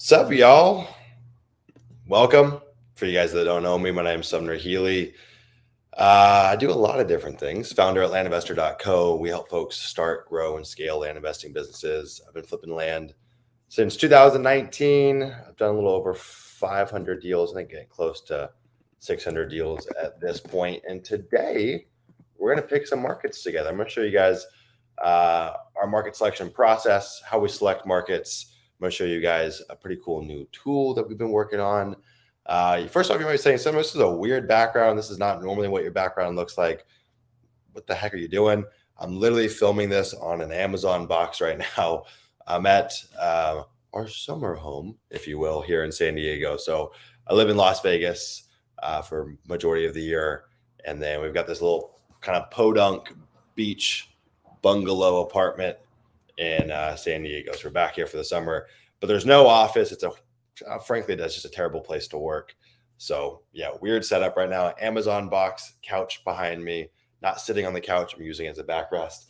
What's up, y'all? Welcome. For you guys that don't know me, my name's Sumner Healey. I do a lot of different things. Founder at landinvestor.co. We help folks start, grow, and scale land investing businesses. I've been flipping land since 2019. I've done a little over 500 deals. I think getting close to 600 deals at this point. And today, we're going to pick some markets together. I'm going to show you guys our market selection process, how we select markets. I'm going to show you guys a pretty cool new tool that we've been working on. First off, you might be saying, "Some this is a weird background. This is not normally what your background looks like. What the heck are you doing?" I'm literally filming this on an Amazon box right now. I'm at our summer home, if you will, here in San Diego. So I live in Las Vegas for majority of the year. And then we've got this little kind of podunk beach bungalow apartment in San Diego. So we're back here for the summer, but there's no office. Frankly, that's just a terrible place to work. So yeah, weird setup right now. Amazon box, couch behind me, not sitting on the couch. I'm using it as a backrest.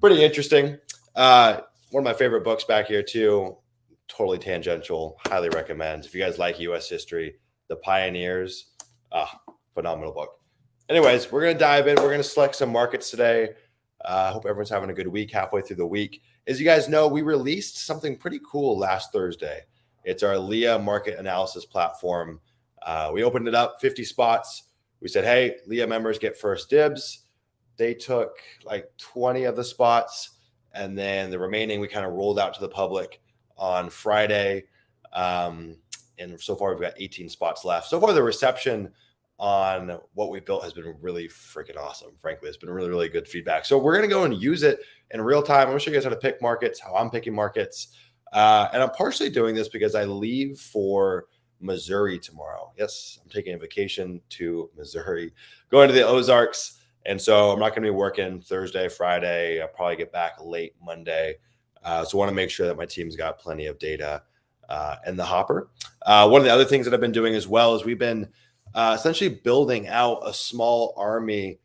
Pretty interesting. One of my favorite books back here too, totally tangential, highly recommend. If you guys like U.S. history, The Pioneers, phenomenal book. Anyways, we're going to dive in. We're going to select some markets today. I hope everyone's having a good week halfway through the week. As you guys know, we released something pretty cool last Thursday. It's our LIA market analysis platform. We opened it up, 50 spots. We said, hey, LIA members get first dibs. They took like 20 of the spots, and then the remaining we kind of rolled out to the public on Friday. And so far, we've got 18 spots left. So far, the reception on what we built has been really freaking awesome. Frankly, it's been really, really good feedback. So we're going to go and use it in real time. I'm going to show you guys how to pick markets, how I'm picking markets. And I'm partially doing this because I leave for Missouri tomorrow. Yes, I'm taking a vacation to Missouri, going to the Ozarks. And so I'm not going to be working Thursday, Friday. I'll probably get back late Monday. So I want to make sure that my team's got plenty of data in the hopper. One of the other things that I've been doing as well is we've been essentially building out a small army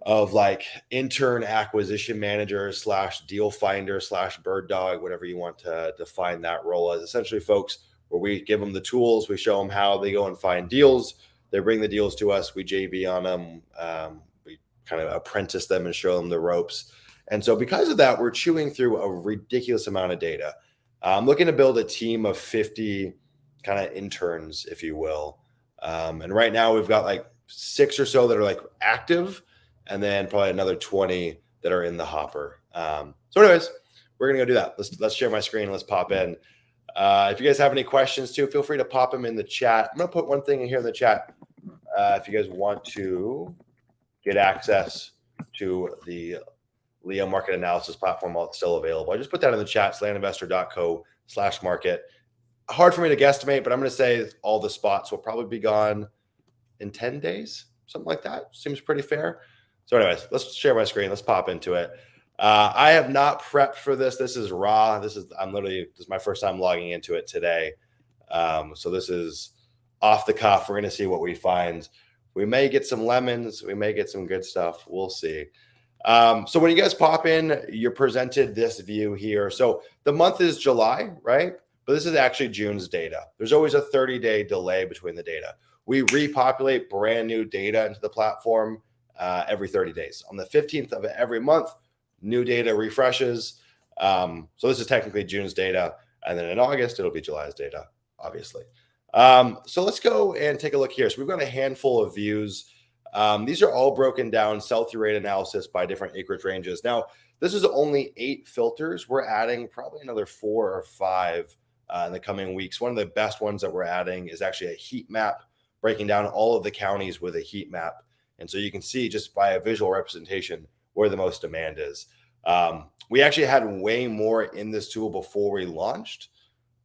of like intern acquisition managers / deal finder / bird dog, whatever you want to define that role as. Essentially folks where we give them the tools, we show them how they go and find deals. They bring the deals to us. We JV on them. We kind of apprentice them and show them the ropes. And so because of that, we're chewing through a ridiculous amount of data. I'm looking to build a team of 50 kind of interns, if you will. And right now we've got like 6 or so that are like active, and then probably another 20 that are in the hopper. So anyways, we're going to go do that. Let's share my screen. Let's pop in. If you guys have any questions too, feel free to pop them in the chat. I'm going to put one thing in here in the chat. If you guys want to get access to the LIA market analysis platform while it's still available, I just put that in the chat. It's landinvestor.co/market. Hard for me to guesstimate, but I'm going to say all the spots will probably be gone in 10 days, something like that. Seems pretty fair. So anyways, let's share my screen. Let's pop into it. I have not prepped for this. This is raw. This is my first time logging into it today. So this is off the cuff. We're going to see what we find. We may get some lemons. We may get some good stuff. We'll see. So when you guys pop in, you're presented this view here. So the month is July, right? But this is actually June's data. There's always a 30-day delay between the data. We repopulate brand new data into the platform every 30 days. On the 15th of every month, new data refreshes. So this is technically June's data. And then in August, it'll be July's data, obviously. So let's go and take a look here. So we've got a handful of views. These are all broken down, sell-through rate analysis by different acreage ranges. Now, this is only 8 filters. We're adding probably another 4 or 5 in the coming weeks. One of the best ones that we're adding is actually a heat map, breaking down all of the counties with a heat map. And so you can see just by a visual representation where the most demand is. We actually had way more in this tool before we launched,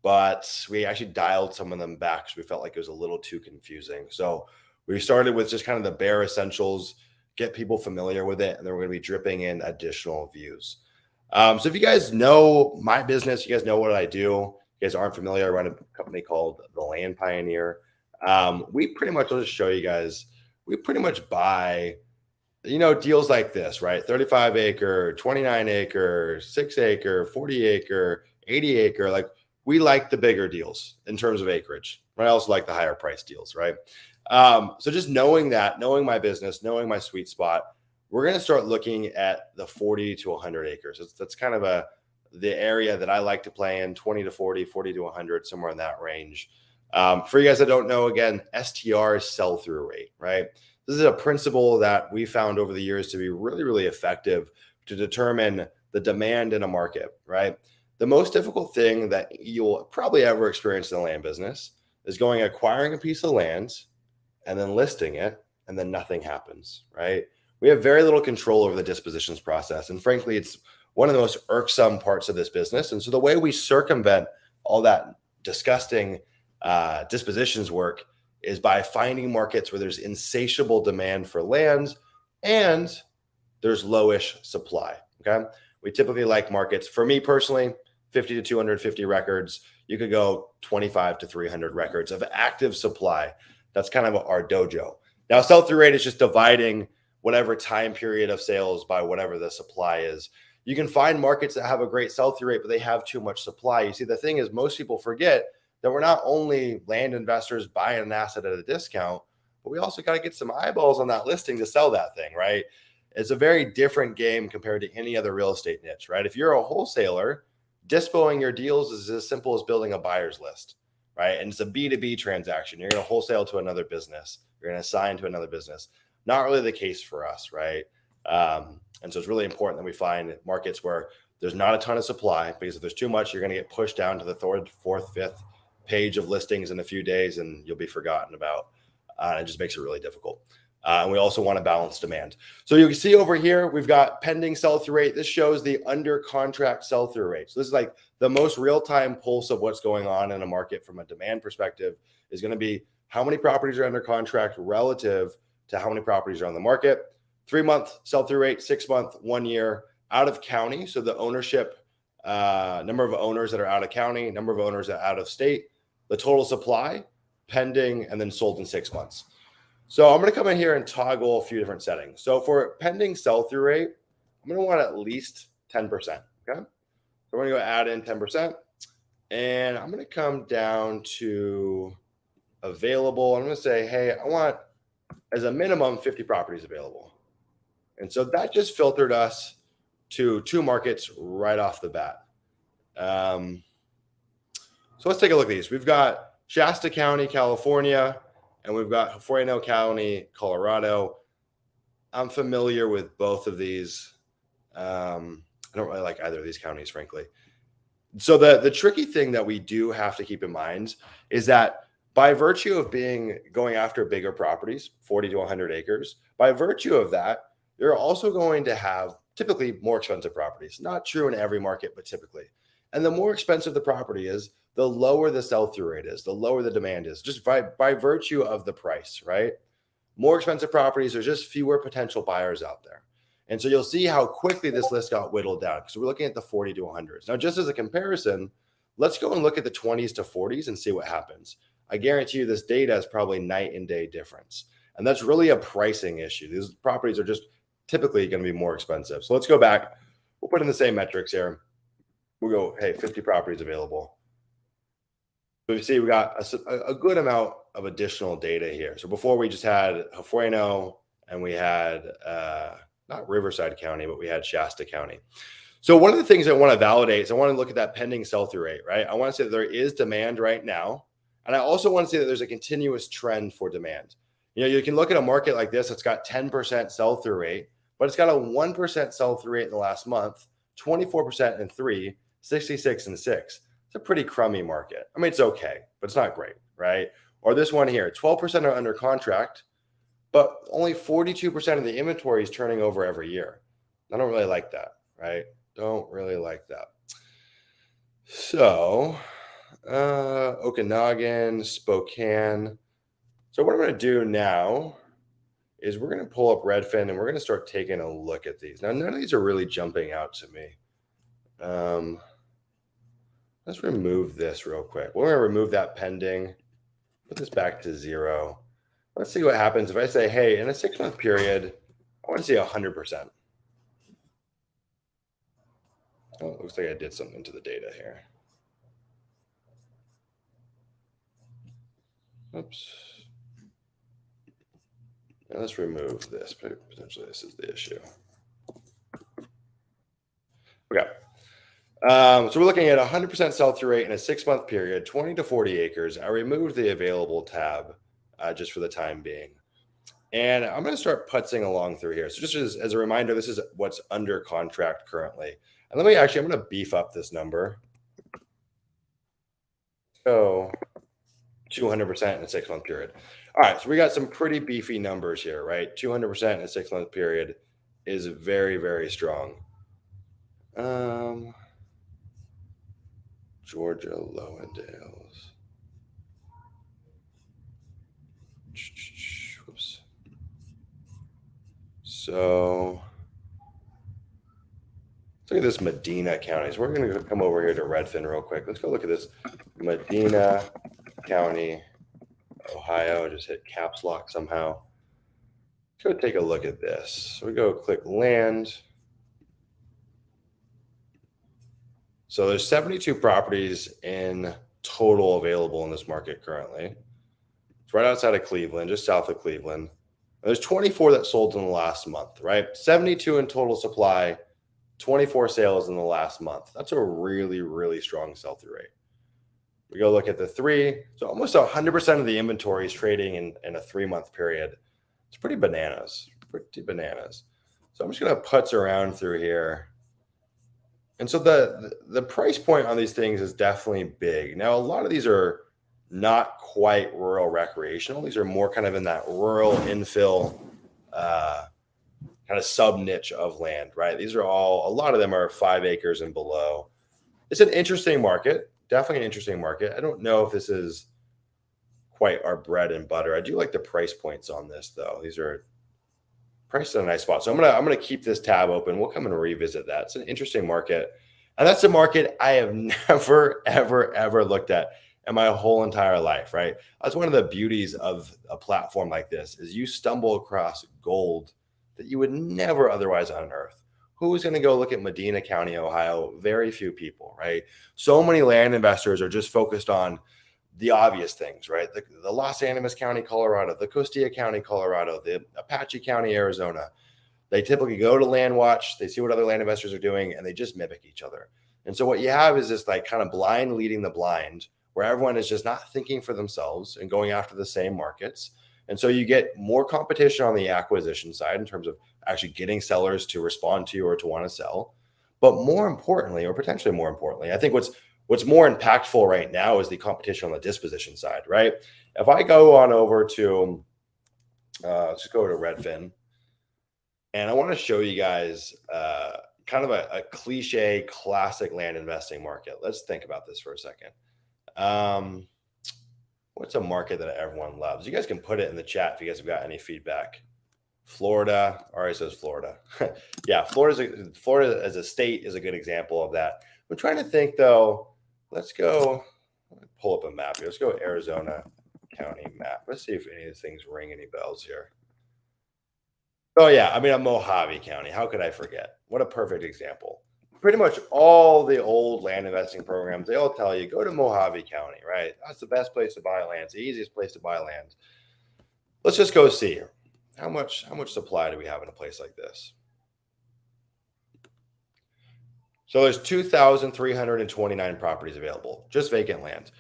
but we actually dialed some of them back because we felt like it was a little too confusing. So we started with just kind of the bare essentials, get people familiar with it, and then we're going to be dripping in additional views. So if you guys know my business, you guys know what I do. You guys aren't familiar, I run a company called The Land Pioneer. We pretty much, I'll just show you guys, we pretty much buy, deals like this, right? 35 acre, 29 acre, 6 acre, 40 acre, 80 acre. Like we like the bigger deals in terms of acreage. I also like the higher price deals, right? So just knowing that, knowing my business, knowing my sweet spot, we're going to start looking at the 40 to 100 acres. That's kind of the area that I like to play in, 20 to 40, 40 to 100, somewhere in that range. For you guys that don't know, again, STR is sell-through rate, right? This is a principle that we found over the years to be really, really effective to determine the demand in a market, right? The most difficult thing that you'll probably ever experience in the land business is acquiring a piece of land and then listing it, and then nothing happens, right? We have very little control over the dispositions process. And frankly, it's one of the most irksome parts of this business. And so the way we circumvent all that disgusting dispositions work is by finding markets where there's insatiable demand for land and there's lowish supply, okay? We typically like markets, for me personally, 50 to 250 records. You could go 25 to 300 records of active supply. That's kind of our dojo. Now, sell-through rate is just dividing whatever time period of sales by whatever the supply is. You can find markets that have a great sell-through rate, but they have too much supply. You see, the thing is, most people forget that we're not only land investors buying an asset at a discount, but we also got to get some eyeballs on that listing to sell that thing, right? It's a very different game compared to any other real estate niche, right? If you're a wholesaler, dispoing your deals is as simple as building a buyer's list, right? And it's a B2B transaction. You're going to wholesale to another business. You're going to assign to another business. Not really the case for us, right? And so it's really important that we find markets where there's not a ton of supply, because if there's too much, you're going to get pushed down to the third, fourth, fifth page of listings in a few days, and you'll be forgotten about. It just makes it really difficult. And we also want to balance demand. So you can see over here, we've got pending sell-through rate. This shows the under contract sell-through rate. So this is like the most real-time pulse of what's going on in a market from a demand perspective, is going to be how many properties are under contract relative to how many properties are on the market. 3-month sell-through rate, 6-month, 1 year, out of county. So the ownership, number of owners that are out of county, number of owners that are out of state, the total supply, pending, and then sold in 6 months. So I'm going to come in here and toggle a few different settings. So for pending sell-through rate, I'm going to want at least 10%. Okay. So we're going to go add in 10%. And I'm going to come down to available. I'm going to say, hey, I want as a minimum 50 properties available. And so that just filtered us to 2 markets right off the bat. So let's take a look at these. We've got Shasta County, California, and we've got Fueno County, Colorado. I'm familiar with both of these. I don't really like either of these counties, frankly. So the tricky thing that we do have to keep in mind is that by virtue of going after bigger properties, 40 to 100 acres, by virtue of that, you're also going to have typically more expensive properties. Not true in every market, but typically. And the more expensive the property is, the lower the sell-through rate is, the lower the demand is, just by virtue of the price, right? More expensive properties, there's just fewer potential buyers out there. And so you'll see how quickly this list got whittled down, because we're looking at the 40 to 100s. Now, just as a comparison, let's go and look at the 20s to 40s and see what happens. I guarantee you this data is probably night and day difference. And that's really a pricing issue. These properties are just typically going to be more expensive. So let's go back. We'll put in the same metrics here. We'll go, hey, 50 properties available. So you see we got a good amount of additional data here. So before we just had Fueno, and we had not Riverside County, but we had Shasta County. So one of the things I want to validate is I want to look at that pending sell-through rate, right? I want to say that there is demand right now. And I also want to say that there's a continuous trend for demand. You know, you can look at a market like this, it's got 10% sell-through rate, but it's got a 1% sell-through rate in the last month, 24% in 3, 66 in 6. It's a pretty crummy market. I mean, it's okay, but it's not great, right? Or this one here, 12% are under contract, but only 42% of the inventory is turning over every year. I don't really like that, right? Don't really like that. So, Okanagan, Spokane. So what I'm going to do now is we're going to pull up Redfin, and we're going to start taking a look at these. Now, none of these are really jumping out to me. Let's remove this real quick. We're going to remove that pending, put this back to 0. Let's see what happens if I say, hey, in a 6-month period, I want to see 100%. Oh, it looks like I did something to the data here. Oops. Now let's remove this. Potentially, this is the issue. Okay. So we're looking at 100% sell-through rate in a 6-month period, 20 to 40 acres. I removed the available tab just for the time being. And I'm going to start putzing along through here. So just as a reminder, this is what's under contract currently. And I'm going to beef up this number. So 200% in a 6-month period. All right, so we got some pretty beefy numbers here, right? 200% in a 6-month period is very, very strong. Georgia Lowendales. Whoops. So let's look at this Medina County. So we're going to come over here to Redfin real quick. Let's go look at this Medina County, Ohio. Just hit caps lock somehow. Let's go take a look at this. So we go click land. So there's 72 properties in total available in this market currently. It's right outside of Cleveland, just south of Cleveland. And there's 24 that sold in the last month, right? 72 in total supply, 24 sales in the last month. That's a really, really strong sell-through rate. We go look at the 3. So almost 100% of the inventory is trading in a 3-month period. It's pretty bananas, So I'm just going to putz around through here. And so the price point on these things is definitely big. Now, a lot of these are not quite rural recreational. These are more kind of in that rural infill kind of sub niche of land, right? These are a lot of them are 5 acres and below. It's an interesting market, definitely an interesting market. I don't know if this is quite our bread and butter. I do like the price points on this though. These are priced in a nice spot. So I'm gonna keep this tab open. We'll come and revisit that. It's an interesting market. And that's a market I have never, ever looked at in my whole entire life, right? That's one of the beauties of a platform like this is you stumble across gold that you would never otherwise unearth. Who's going to go look at Medina County, Ohio? Very few people, right? So many land investors are just focused on the obvious things, right? The Los Animas County, Colorado, the Costilla County, Colorado, the Apache County, Arizona. They typically go to Land Watch, they see what other land investors are doing, and they just mimic each other. And so what you have is this like kind of blind leading the blind, where everyone is just not thinking for themselves and going after the same markets. And so you get more competition on the acquisition side in terms of actually getting sellers to respond to you or to want to sell. But more importantly, or potentially more importantly, I think what's more impactful right now is the competition on the disposition side, right? If I go on over to, let's go to Redfin, and I want to show you guys kind of a cliche, classic land investing market. Let's think about this for a second. What's a market that everyone loves? You guys can put it in the chat if you guys have got any feedback. Florida, already says Florida. Yeah, Florida as a state is a good example of that. I'm trying to think though. Let's pull up a map here. Let's go Arizona County map. Let's see if any of these things ring any bells here. Oh yeah, I mean, Mojave County. How could I forget? What a perfect example. Pretty much all the old land investing programs, they all tell you, go to Mojave County, right? That's the best place to buy land. It's the easiest place to buy land. Let's just go see how much supply do we have in a place like this? So there's 2,329 properties available, just vacant land.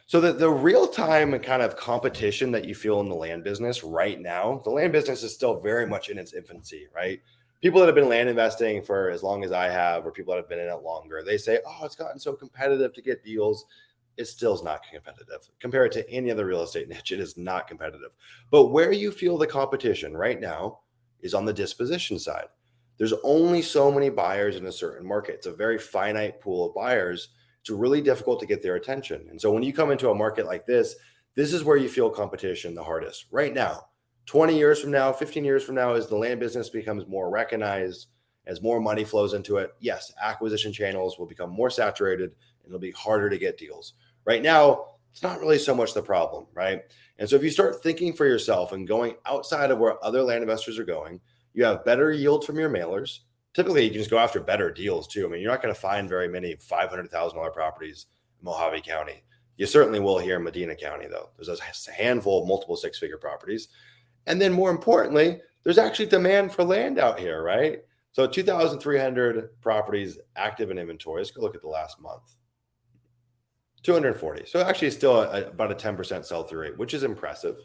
So the real-time kind of competition that you feel in the land business right now, the land business is still very much in its infancy, right? People that have been land investing for as long as I have, or people that have been in it longer, they say, oh, it's gotten so competitive to get deals. It still is not competitive. Compare it to any other real estate niche, it is not competitive. But where you feel the competition right now is on the disposition side. There's only so many buyers in a certain market. It's a very finite pool of buyers. It's really difficult to get their attention. And so when you come into a market like this is where you feel competition the hardest right now. 20 years from now, 15 years from now, as the land business becomes more recognized, as more money flows into it, yes, acquisition channels will become more saturated and it'll be harder to get deals. Right now, it's not really so much the problem, right? And so if you start thinking for yourself and going outside of where other land investors are going, you have better yield from your mailers. Typically, you can just go after better deals too. I mean, you're not going to find very many $500,000 properties in Mojave County. You certainly will here in Medina County, though. There's a handful of multiple six-figure properties. And then more importantly, there's actually demand for land out here, right? So 2,300 properties active in inventory. Let's go look at the last month. 240. So actually still about a 10% sell-through rate, which is impressive,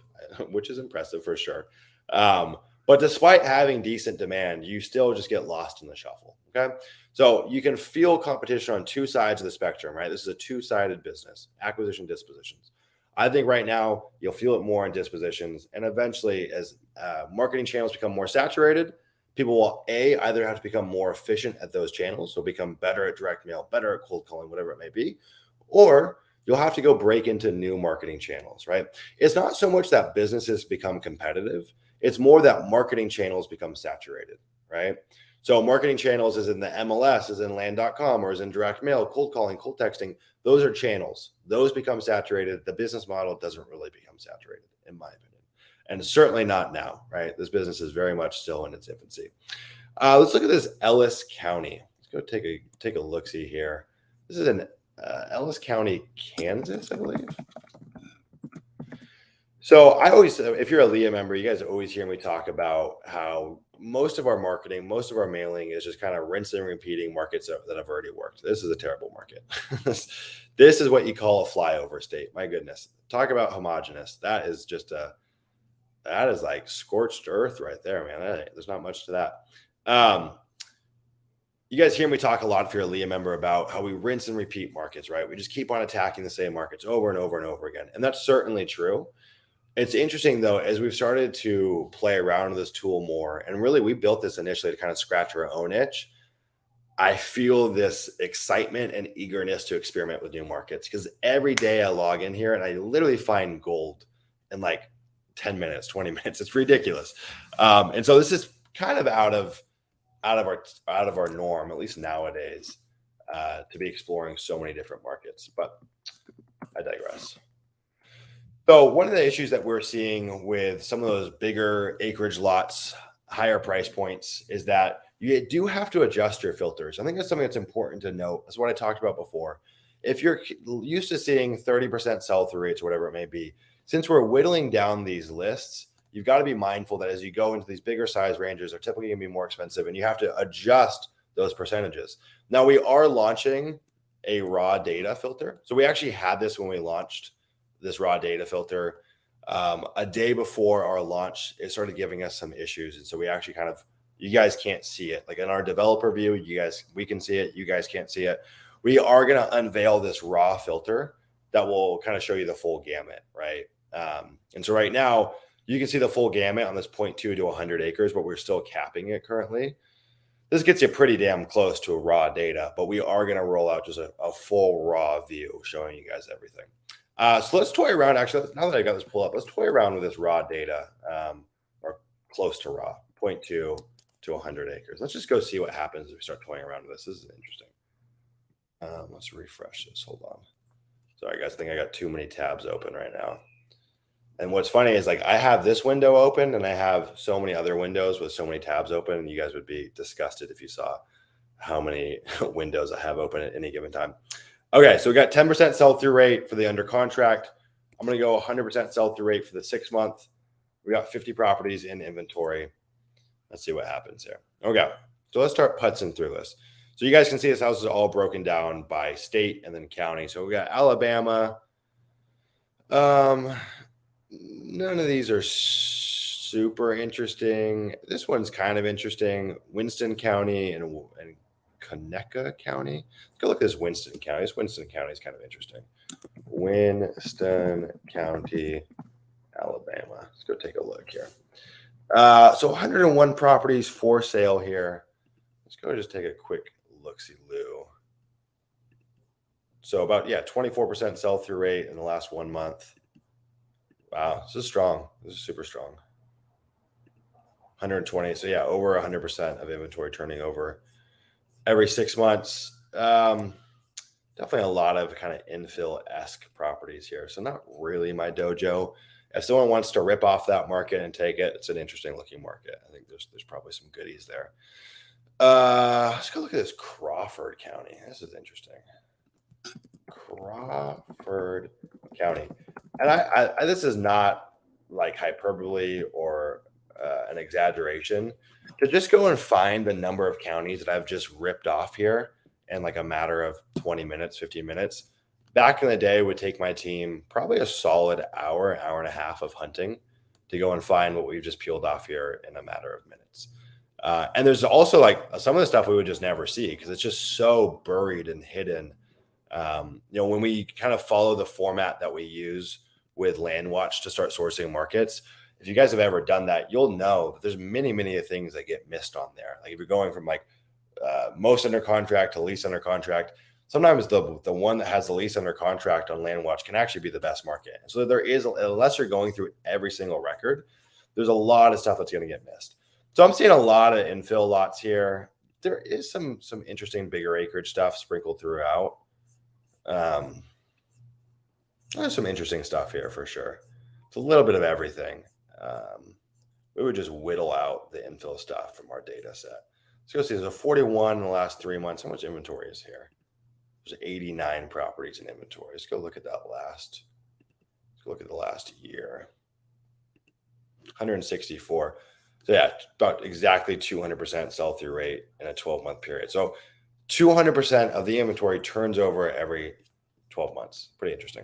for sure. But despite having decent demand, you still just get lost in the shuffle. Okay. So you can feel competition on two sides of the spectrum, right? This is a two-sided business, acquisition, dispositions. I think right now you'll feel it more in dispositions. And eventually, as marketing channels become more saturated, people will either have to become more efficient at those channels, so become better at direct mail, better at cold calling, whatever it may be, or you'll have to go break into new marketing channels, right? It's not so much that businesses become competitive. It's more that marketing channels become saturated, right? So marketing channels is in the MLS, is in land.com, or is in direct mail, cold calling, cold texting. Those are channels. Those become saturated. The business model doesn't really become saturated, in my opinion. And certainly not now, right? This business is very much still in its infancy. Let's look at this Ellis County. Let's go take a look-see here. This is in Ellis County, Kansas, I believe. So I always, if you're a LIA member, you guys always hear me talk about how most of our marketing, most of our mailing is just kind of rinsing and repeating markets that have already worked. This is a terrible market. This is what you call a flyover state. My goodness. Talk about homogenous. That is like scorched earth right there, man. There's not much to that. You guys hear me talk a lot if you're a LIA member about how we rinse and repeat markets, right? We just keep on attacking the same markets over and over and over again. And that's certainly true. It's interesting, though, as we've started to play around with this tool more, and really we built this initially to kind of scratch our own itch. I feel this excitement and eagerness to experiment with new markets, because every day I log in here and I literally find gold in like 10 minutes, 20 minutes. It's ridiculous. And so this is kind of out of our norm, at least nowadays, to be exploring so many different markets. But I digress. So one of the issues that we're seeing with some of those bigger acreage lots, higher price points, is that you do have to adjust your filters. I think that's something that's important to note. That's what I talked about before. If you're used to seeing 30% sell-through rates or whatever it may be, since we're whittling down these lists, you've got to be mindful that as you go into these bigger size ranges, they're typically going to be more expensive, and you have to adjust those percentages. Now, we are launching a raw data filter. So we actually had this when we launched this raw data filter. A day before our launch, it started giving us some issues. And so we actually you guys can't see it. Like in our developer view, we can see it. You guys can't see it. We are going to unveil this raw filter that will kind of show you the full gamut, right? And so right now, you can see the full gamut on this 0.2 to 100 acres, but we're still capping it currently. This gets you pretty damn close to a raw data, but we are going to roll out just a full raw view showing you guys everything. So let's toy around. Actually, now that I got this pull up, let's toy around with this raw data, or close to raw, 0.2 to 100 acres. Let's just go see what happens if we start toying around with this. This is interesting. Let's refresh this. Hold on. Sorry, guys. I think I got too many tabs open right now. And what's funny is, like, I have this window open and I have so many other windows with so many tabs open, and you guys would be disgusted if you saw how many windows I have open at any given time. Okay, so we got 10% sell-through rate for the under contract. I'm going to go 100% sell-through rate for the 6 month. We got 50 properties in inventory. Let's see what happens here. Okay, so let's start putzing through this. So you guys can see this house is all broken down by state and then county. So we got Alabama. None of these are super interesting. This one's kind of interesting. Winston County and Conecuh County. Let's go look at this Winston County. This Winston County is kind of interesting. Winston County, Alabama. Let's go take a look here. So 101 properties for sale here. Let's go just take a quick look-see-loo. So about, 24% sell-through rate in the last 1 month. Wow, this is strong. This is super strong. 120. So over 100% of inventory turning over every 6 months. Definitely a lot of kind of infill-esque properties here. So not really my dojo. If someone wants to rip off that market and take it, it's an interesting looking market. I think there's probably some goodies there. Let's go look at this Crawford County. This is interesting. Crawford county. And I this is not like hyperbole or an exaggeration to just go and find the number of counties that I've just ripped off here in like a matter of 20 minutes, 15 minutes. Back in the day, would take my team probably a solid hour, hour and a half of hunting to go and find what we've just peeled off here in a matter of minutes. And there's also like some of the stuff we would just never see because it's just so buried and hidden. When we kind of follow the format that we use with LandWatch to start sourcing markets, if you guys have ever done that, you'll know that there's many, many things that get missed on there. Like if you're going from like most under contract to lease under contract, sometimes the one that has the lease under contract on LandWatch can actually be the best market. So there is, unless you're going through every single record, there's a lot of stuff that's going to get missed. So I'm seeing a lot of infill lots here. There is some interesting bigger acreage stuff sprinkled throughout. There's some interesting stuff here for sure. It's a little bit of everything. We would just whittle out the infill stuff from our data set. Let's go see. There's a 41 in the last 3 months. How much inventory is here? There's 89 properties in inventory. Let's go look at that last. Let's go look at the last year. 164. So yeah, about exactly 200% sell-through rate in a 12-month period. So 200% of the inventory turns over every 12 months. Pretty interesting.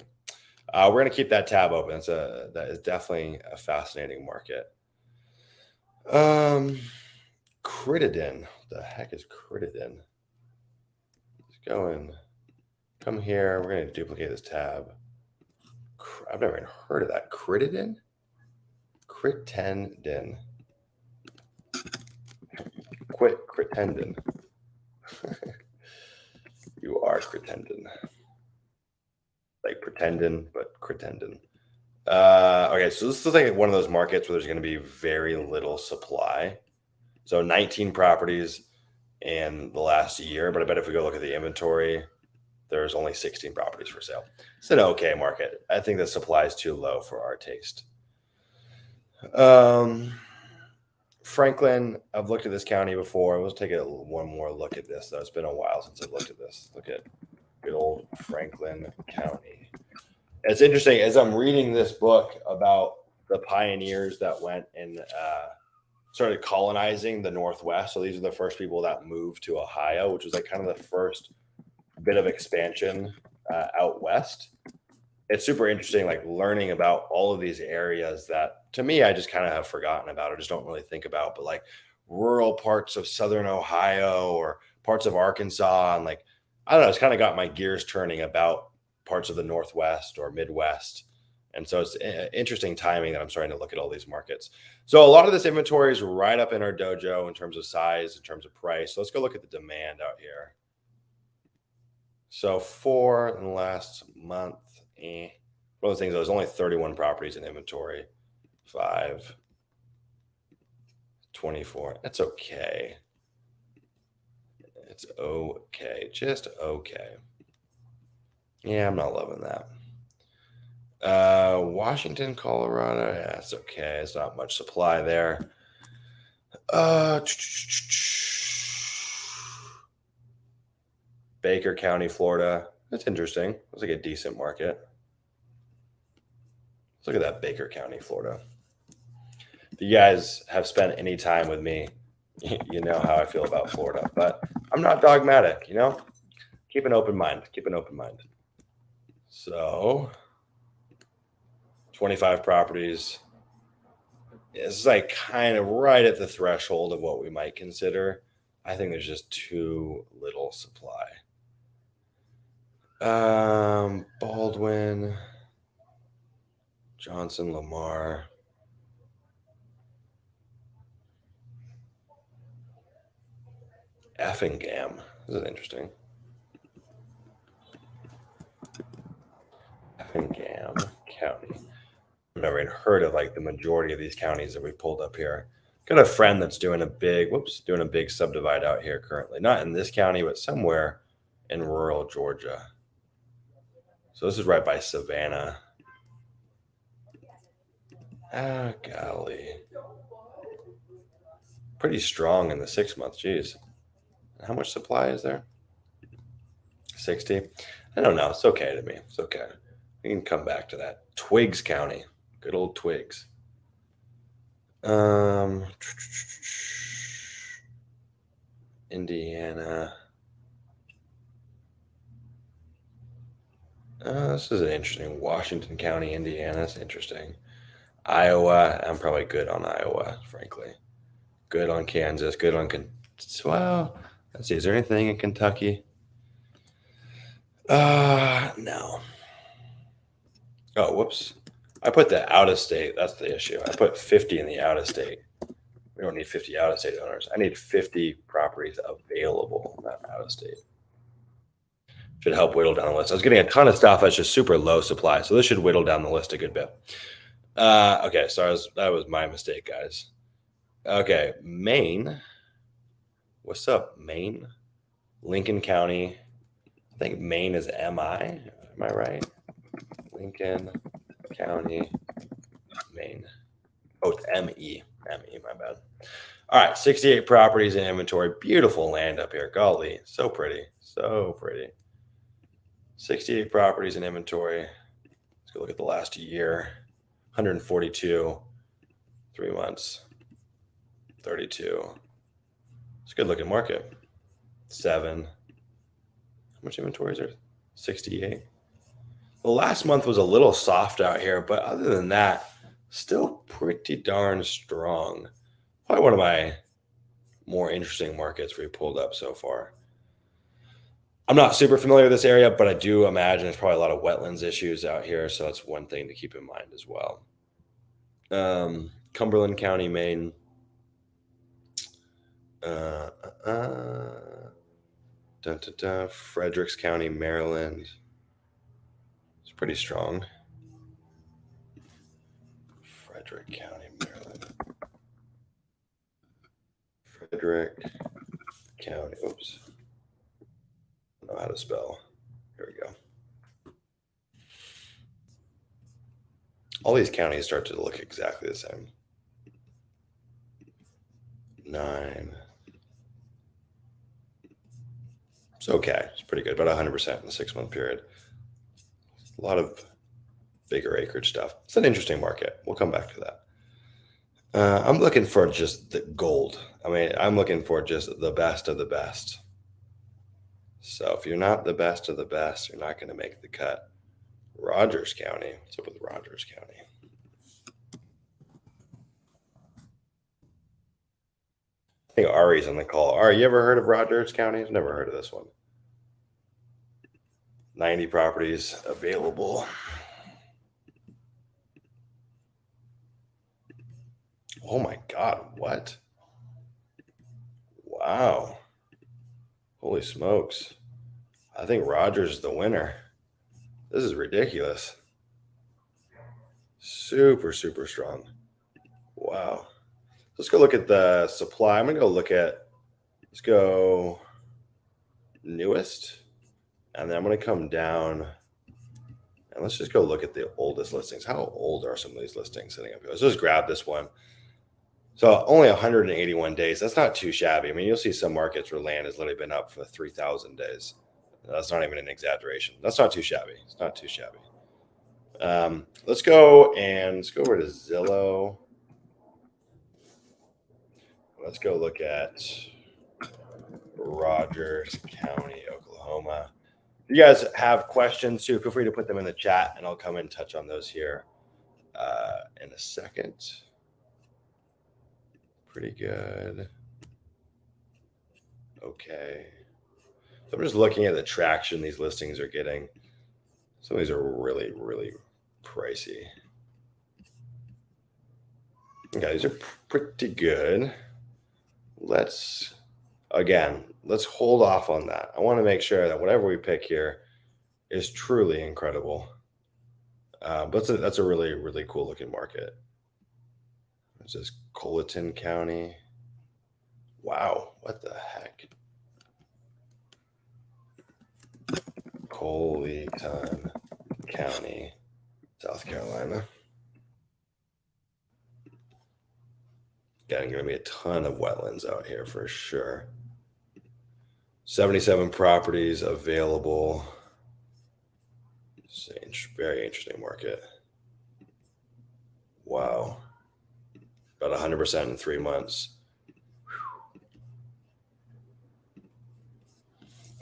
We're going to keep that tab open. That is definitely a fascinating market. Critidin. What the heck is Critidin? Let's go and come here. We're going to duplicate this tab. I've never even heard of that. Critidin? Critendin. Quit Critendin. You are Critendin. Like pretending, but Critendin. Okay, so this is like one of those markets where there's going to be very little supply. So 19 properties in the last year, but I bet if we go look at the inventory, there's only 16 properties for sale. It's an okay market. I think the supply is too low for our taste. Franklin, I've looked at this county before. Let's take one more look at this, though. It's been a while since I've looked at this. Look at good old Franklin County. It's interesting as I'm reading this book about the pioneers that went and started colonizing the Northwest. So these are the first people that moved to Ohio, which was like kind of the first bit of expansion out west. It's super interesting, like learning about all of these areas that to me, I just kind of have forgotten about or just don't really think about, but like rural parts of Southern Ohio or parts of Arkansas. And like, I don't know, it's kind of got my gears turning about parts of the Northwest or Midwest. And so it's interesting timing that I'm starting to look at all these markets. So a lot of this inventory is right up in our dojo in terms of size, in terms of price. So let's go look at the demand out here. So 4 in the last month, one of those things, there's only 31 properties in inventory. 5, 24. That's okay. It's okay. Just okay. Yeah, I'm not loving that. Washington, Colorado. Yeah, it's okay. It's not much supply there. Baker County, Florida. That's interesting. Looks like a decent market. Let's look at that Baker County, Florida. If you guys have spent any time with me, you know how I feel about Florida, but I'm not dogmatic, keep an open mind, So 25 properties is like kind of right at the threshold of what we might consider. I think there's just too little supply. Baldwin, Johnson, Lamar. Effingham. This is interesting. Effingham County. I've never even heard of like the majority of these counties that we pulled up here. Got a friend that's doing a big subdivide out here currently. Not in this county, but somewhere in rural Georgia. So this is right by Savannah. Golly. Pretty strong in the 6 months. Geez. How much supply is there? 60. I don't know. It's okay to me. It's okay. We can come back to that. Twiggs County. Good old Twiggs. Indiana. This is an interesting. Washington County, Indiana. That's interesting. Iowa. I'm probably good on Iowa, frankly. Good on Kansas. Good on well, let's see. Is there anything in Kentucky? No. Oh, whoops. I put the out of state. That's the issue. I put 50 in the out of state. We don't need 50 out of state owners. I need 50 properties available, not out of state. Should help whittle down the list. I was getting a ton of stuff that's just super low supply, so this should whittle down the list a good bit. Okay, so that was my mistake, guys. Okay, Maine. What's up, Maine? Lincoln County. I think Maine is MI. Am I right? Lincoln County, Maine. Oh, it's ME. ME, my bad. All right, 68 properties in inventory. Beautiful land up here. Golly, so pretty. So pretty. 68 properties in inventory. Let's go look at the last year. 142, 3 months, 32. It's a good looking market. 7. How much inventory is there? 68. The last month was a little soft out here, but other than that, still pretty darn strong. Probably one of my more interesting markets we pulled up so far. I'm not super familiar with this area, but I do imagine there's probably a lot of wetlands issues out here, so that's one thing to keep in mind as well. Cumberland County, Maine. Fredericks County, Maryland. It's pretty strong. Frederick County, Maryland. Frederick County. Oops. I don't know how to spell. Here we go. All these counties start to look exactly the same. 9. It's okay. It's pretty good. About 100% in the 6-month period. A lot of bigger acreage stuff. It's an interesting market. We'll come back to that. I'm looking for just the gold. I mean, I'm looking for just the best of the best. So if you're not the best of the best, you're not going to make the cut. Rogers County. What's up with Rogers County? I think Ari's on the call. Ari, you ever heard of Rogers County? I've never heard of this one. 90 properties available. Oh my God, what? Wow. Holy smokes. I think Rogers is the winner. This is ridiculous. Super, super strong. Wow. Let's go look at the supply. I'm going to go look at, let's go newest. And then I'm going to come down and let's just go look at the oldest listings. How old are some of these listings sitting up here? Let's just grab this one. So only 181 days. That's not too shabby. I mean, you'll see some markets where land has literally been up for 3,000 days. That's not even an exaggeration. That's not too shabby. It's not too shabby. Let's go over to Zillow. Let's go look at Rogers County, Oklahoma. If you guys have questions too, feel free to put them in the chat and I'll come and touch on those here in a second. Pretty good. Okay. So I'm just looking at the traction these listings are getting. Some of these are really, really pricey. Okay, these are pretty good. Let's hold off on that. I want to make sure that whatever we pick here is truly incredible. But that's a really, really cool looking market. This is Colleton County. Wow, what the heck? Colleton County, South Carolina. Going to be a ton of wetlands out here for sure. 77 properties available. Very interesting market. Wow. About 100% in 3 months.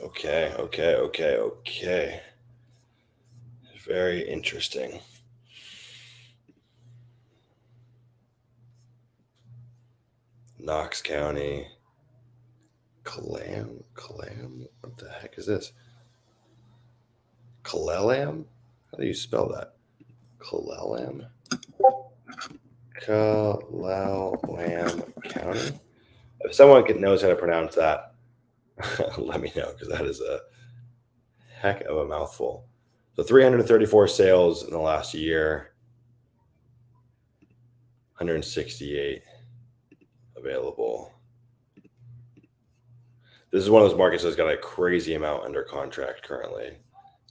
Okay. Very interesting. Knox County. Clam? What the heck is this? Calelam? How do you spell that? Calelam? Calelam County? If someone knows how to pronounce that, let me know, because that is a heck of a mouthful. So 334 sales in the last year, 168 available. This is one of those markets that's got a crazy amount under contract currently.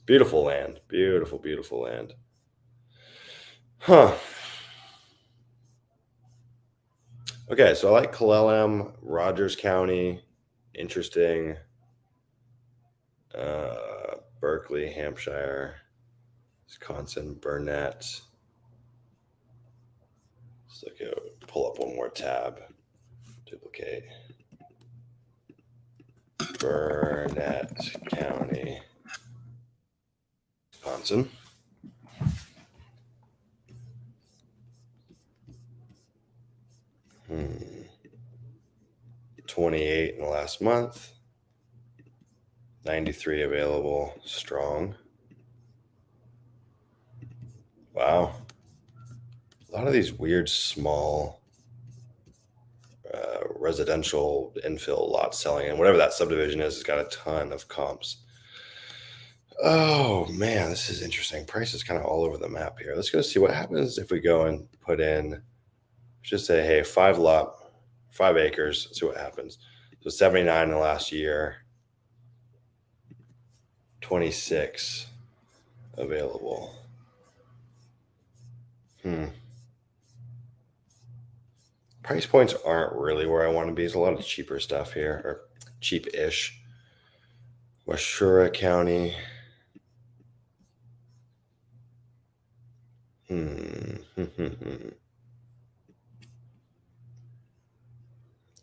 Beautiful land. Beautiful land. Huh. Okay, so I like Calelam, Rogers County. Interesting. Berkeley, Hampshire, Wisconsin, Burnett. Let's pull up one more tab. Duplicate. Burnett County, Wisconsin. Hmm. 28 in the last month. 93 available. Strong. Wow. A lot of these weird small residential infill lots selling, and whatever that subdivision is, has got a ton of comps. Oh man, this is interesting. Price is kind of all over the map here. Let's go see what happens if we go and put in, just say, hey, 5 acres, see what happens. So 79 in the last year, 26 available. Price points aren't really where I want to be. There's a lot of cheaper stuff here, or cheap-ish. Washura County.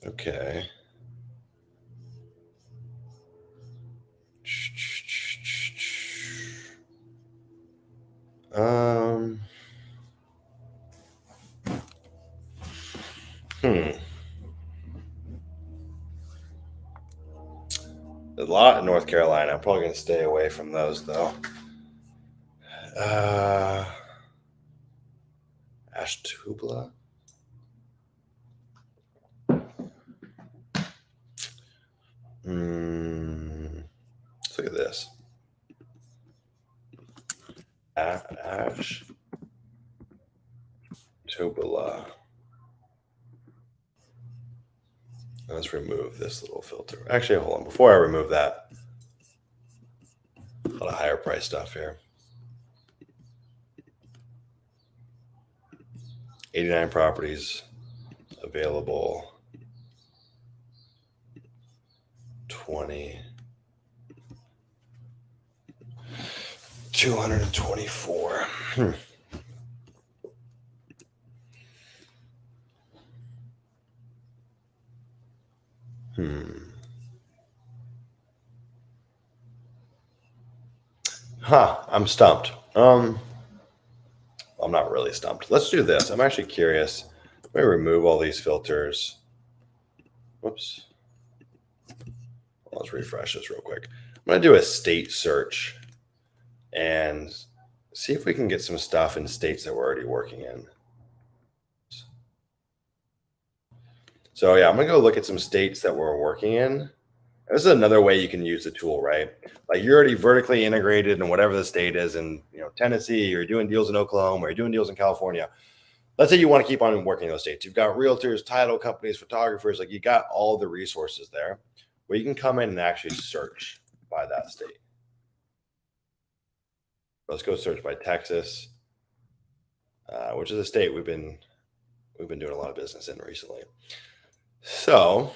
Okay. There's a lot in North Carolina. I'm probably going to stay away from those, though. Ashtubla. Let's look at this. Ashtubla. Let's remove this little filter. Actually, hold on. Before I remove that, a lot of higher price stuff here. 89 properties available. 20. 224. I'm stumped. I'm not really stumped. Let's do this. I'm actually curious. Let me remove all these filters. Whoops. Let's refresh this real quick. I'm going to do a state search and see if we can get some stuff in states that we're already working in. So yeah, I'm going to go look at some states that we're working in. This is another way you can use the tool, right? Like you're already vertically integrated in whatever the state is in, Tennessee, you're doing deals in Oklahoma, or you're doing deals in California. Let's say you want to keep on working those states. You've got realtors, title companies, photographers, like you got all the resources there where you can come in and actually search by that state. Let's go search by Texas, which is a state we've been doing a lot of business in recently. So,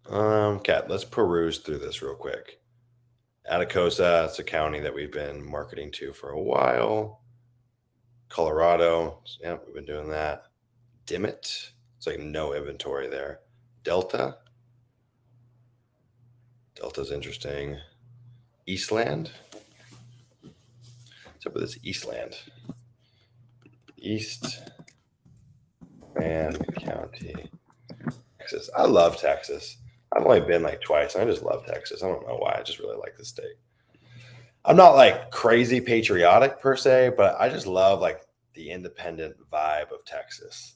okay, let's peruse through this real quick. Atacosa, it's a county that we've been marketing to for a while. Colorado, yeah, we've been doing that. Dimmitt, it's like no inventory there. Delta's interesting. Eastland, what's up with this Eastland? Eastland County, Texas. I love Texas. I've only been like twice. I just love Texas. I don't know why. I just really like the state. I'm not like crazy patriotic per se, but I just love like the independent vibe of Texas.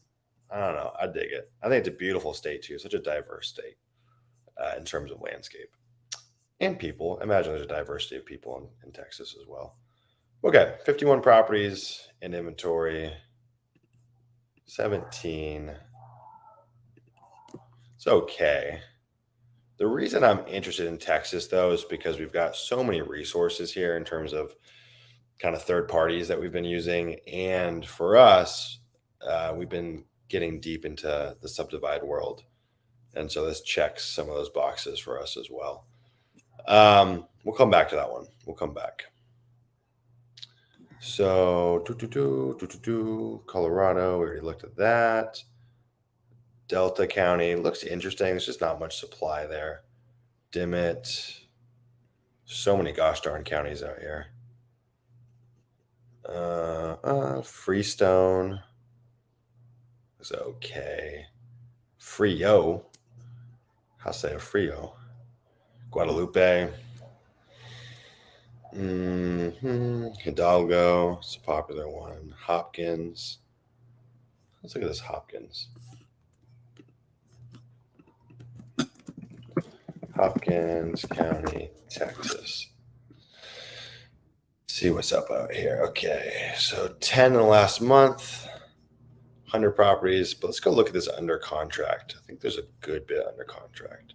I don't know. I dig it. I think it's a beautiful state too. Such a diverse state in terms of landscape and people. Imagine there's a diversity of people in Texas as well. Okay, 51 properties in inventory. 17. It's okay. The reason I'm interested in Texas, though, is because we've got so many resources here in terms of kind of third parties that we've been using. And for us, we've been getting deep into the subdivide world. And so this checks some of those boxes for us as well. We'll come back to that one. We'll come back. So, Colorado, we already looked at that. Delta County looks interesting. There's just not much supply there. Dimmitt. So many gosh darn counties out here. Freestone is okay. Frio. I'll say a Frio. Guadalupe. Hidalgo. It's a popular one. Hopkins. Let's look at this Hopkins. Hopkins County, Texas. See what's up out here. Okay, so 10 in the last month, 100 properties, but let's go look at this under contract. I think there's a good bit under contract.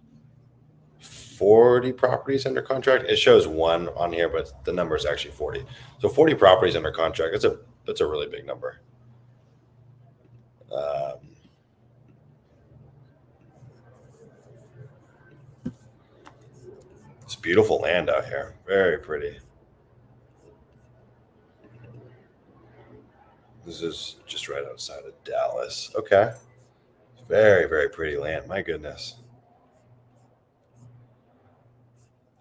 40 properties under contract. It shows one on here, but the number is actually 40. So 40 properties under contract. That's a really big number. It's beautiful land out here. Very pretty. This is just right outside of Dallas. Okay. Very, very pretty land. My goodness.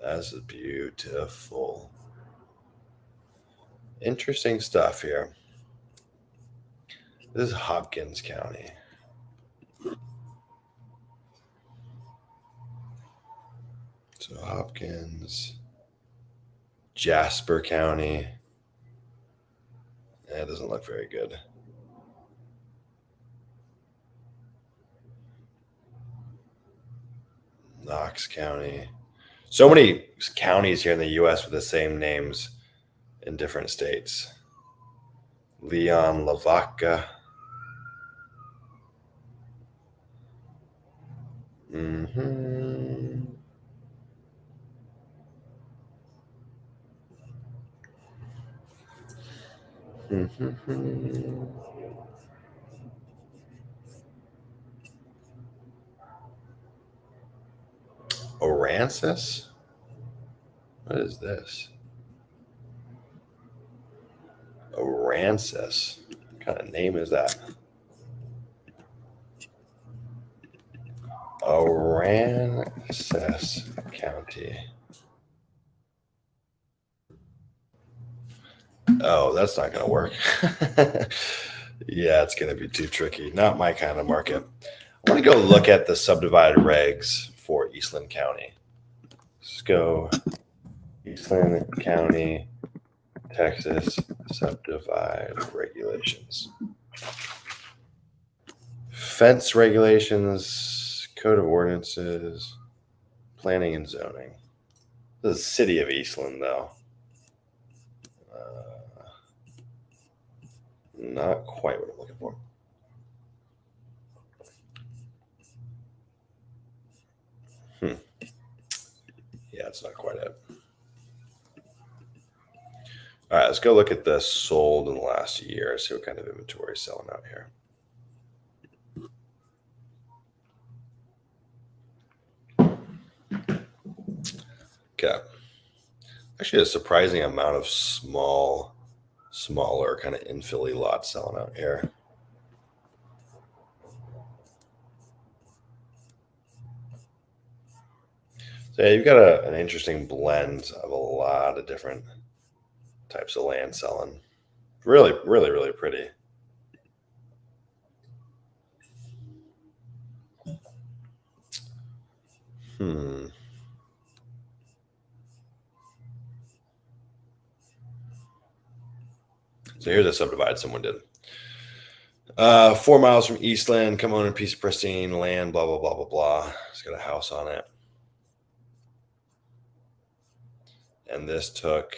That's beautiful. Interesting stuff here. This is Hopkins County. So Hopkins, Jasper County. That doesn't look very good. Knox County. So many counties here in the U.S. with the same names in different states. Leon, Lavaca. Aransas? What is this? Aransas. What kind of name is that? Aransas County. Oh, that's not going to work. Yeah, it's going to be too tricky. Not my kind of market. I want to go look at the subdivided regs for Eastland County. Let's go Eastland County, Texas subdivide regulations. Fence regulations, code of ordinances, planning and zoning. The city of Eastland, though. Not quite what I'm looking for. Yeah, it's not quite it. All right, let's go look at the sold in the last year, see what kind of inventory is selling out here. Okay. Actually, a surprising amount of smaller kind of infill lots selling out here. So yeah, you've got an interesting blend of a lot of different types of land selling. Really, really, really pretty. Hmm. So here's a subdivide someone did. 4 miles from Eastland, come on a piece of pristine land, blah, blah, blah, blah, blah. It's got a house on it. And this took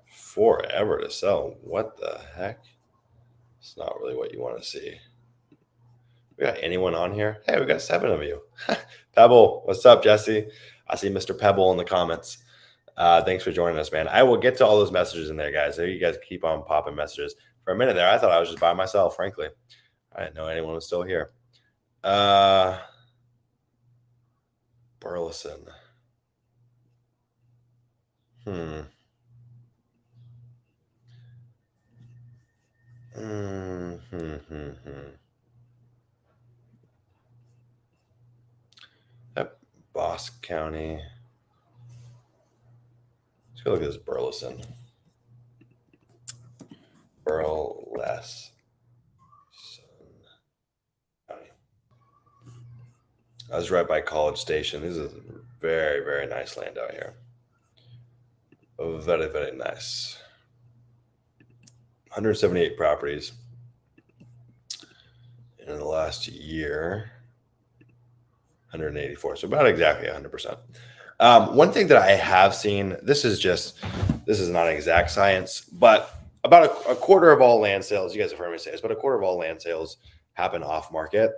forever to sell. What the heck? It's not really what you want to see. We got anyone on here? Hey, we got 7 of you. Pebble, what's up, Jesse? I see Mr. Pebble in the comments. Thanks for joining us, man. I will get to all those messages in there, guys. You guys keep on popping messages. For a minute there, I thought I was just by myself, frankly. I didn't know anyone was still here. Burleson. Yep. Boss County. Let's go look at this Burleson. Burleson County. I was right by College Station. This is very, very nice land out here. Very, very nice. 178 properties in the last year. 184. So about exactly 100%. One thing that I have seen, this is not exact science, but about a quarter of all land sales, you guys have heard me say this, but a quarter of all land sales happen off market.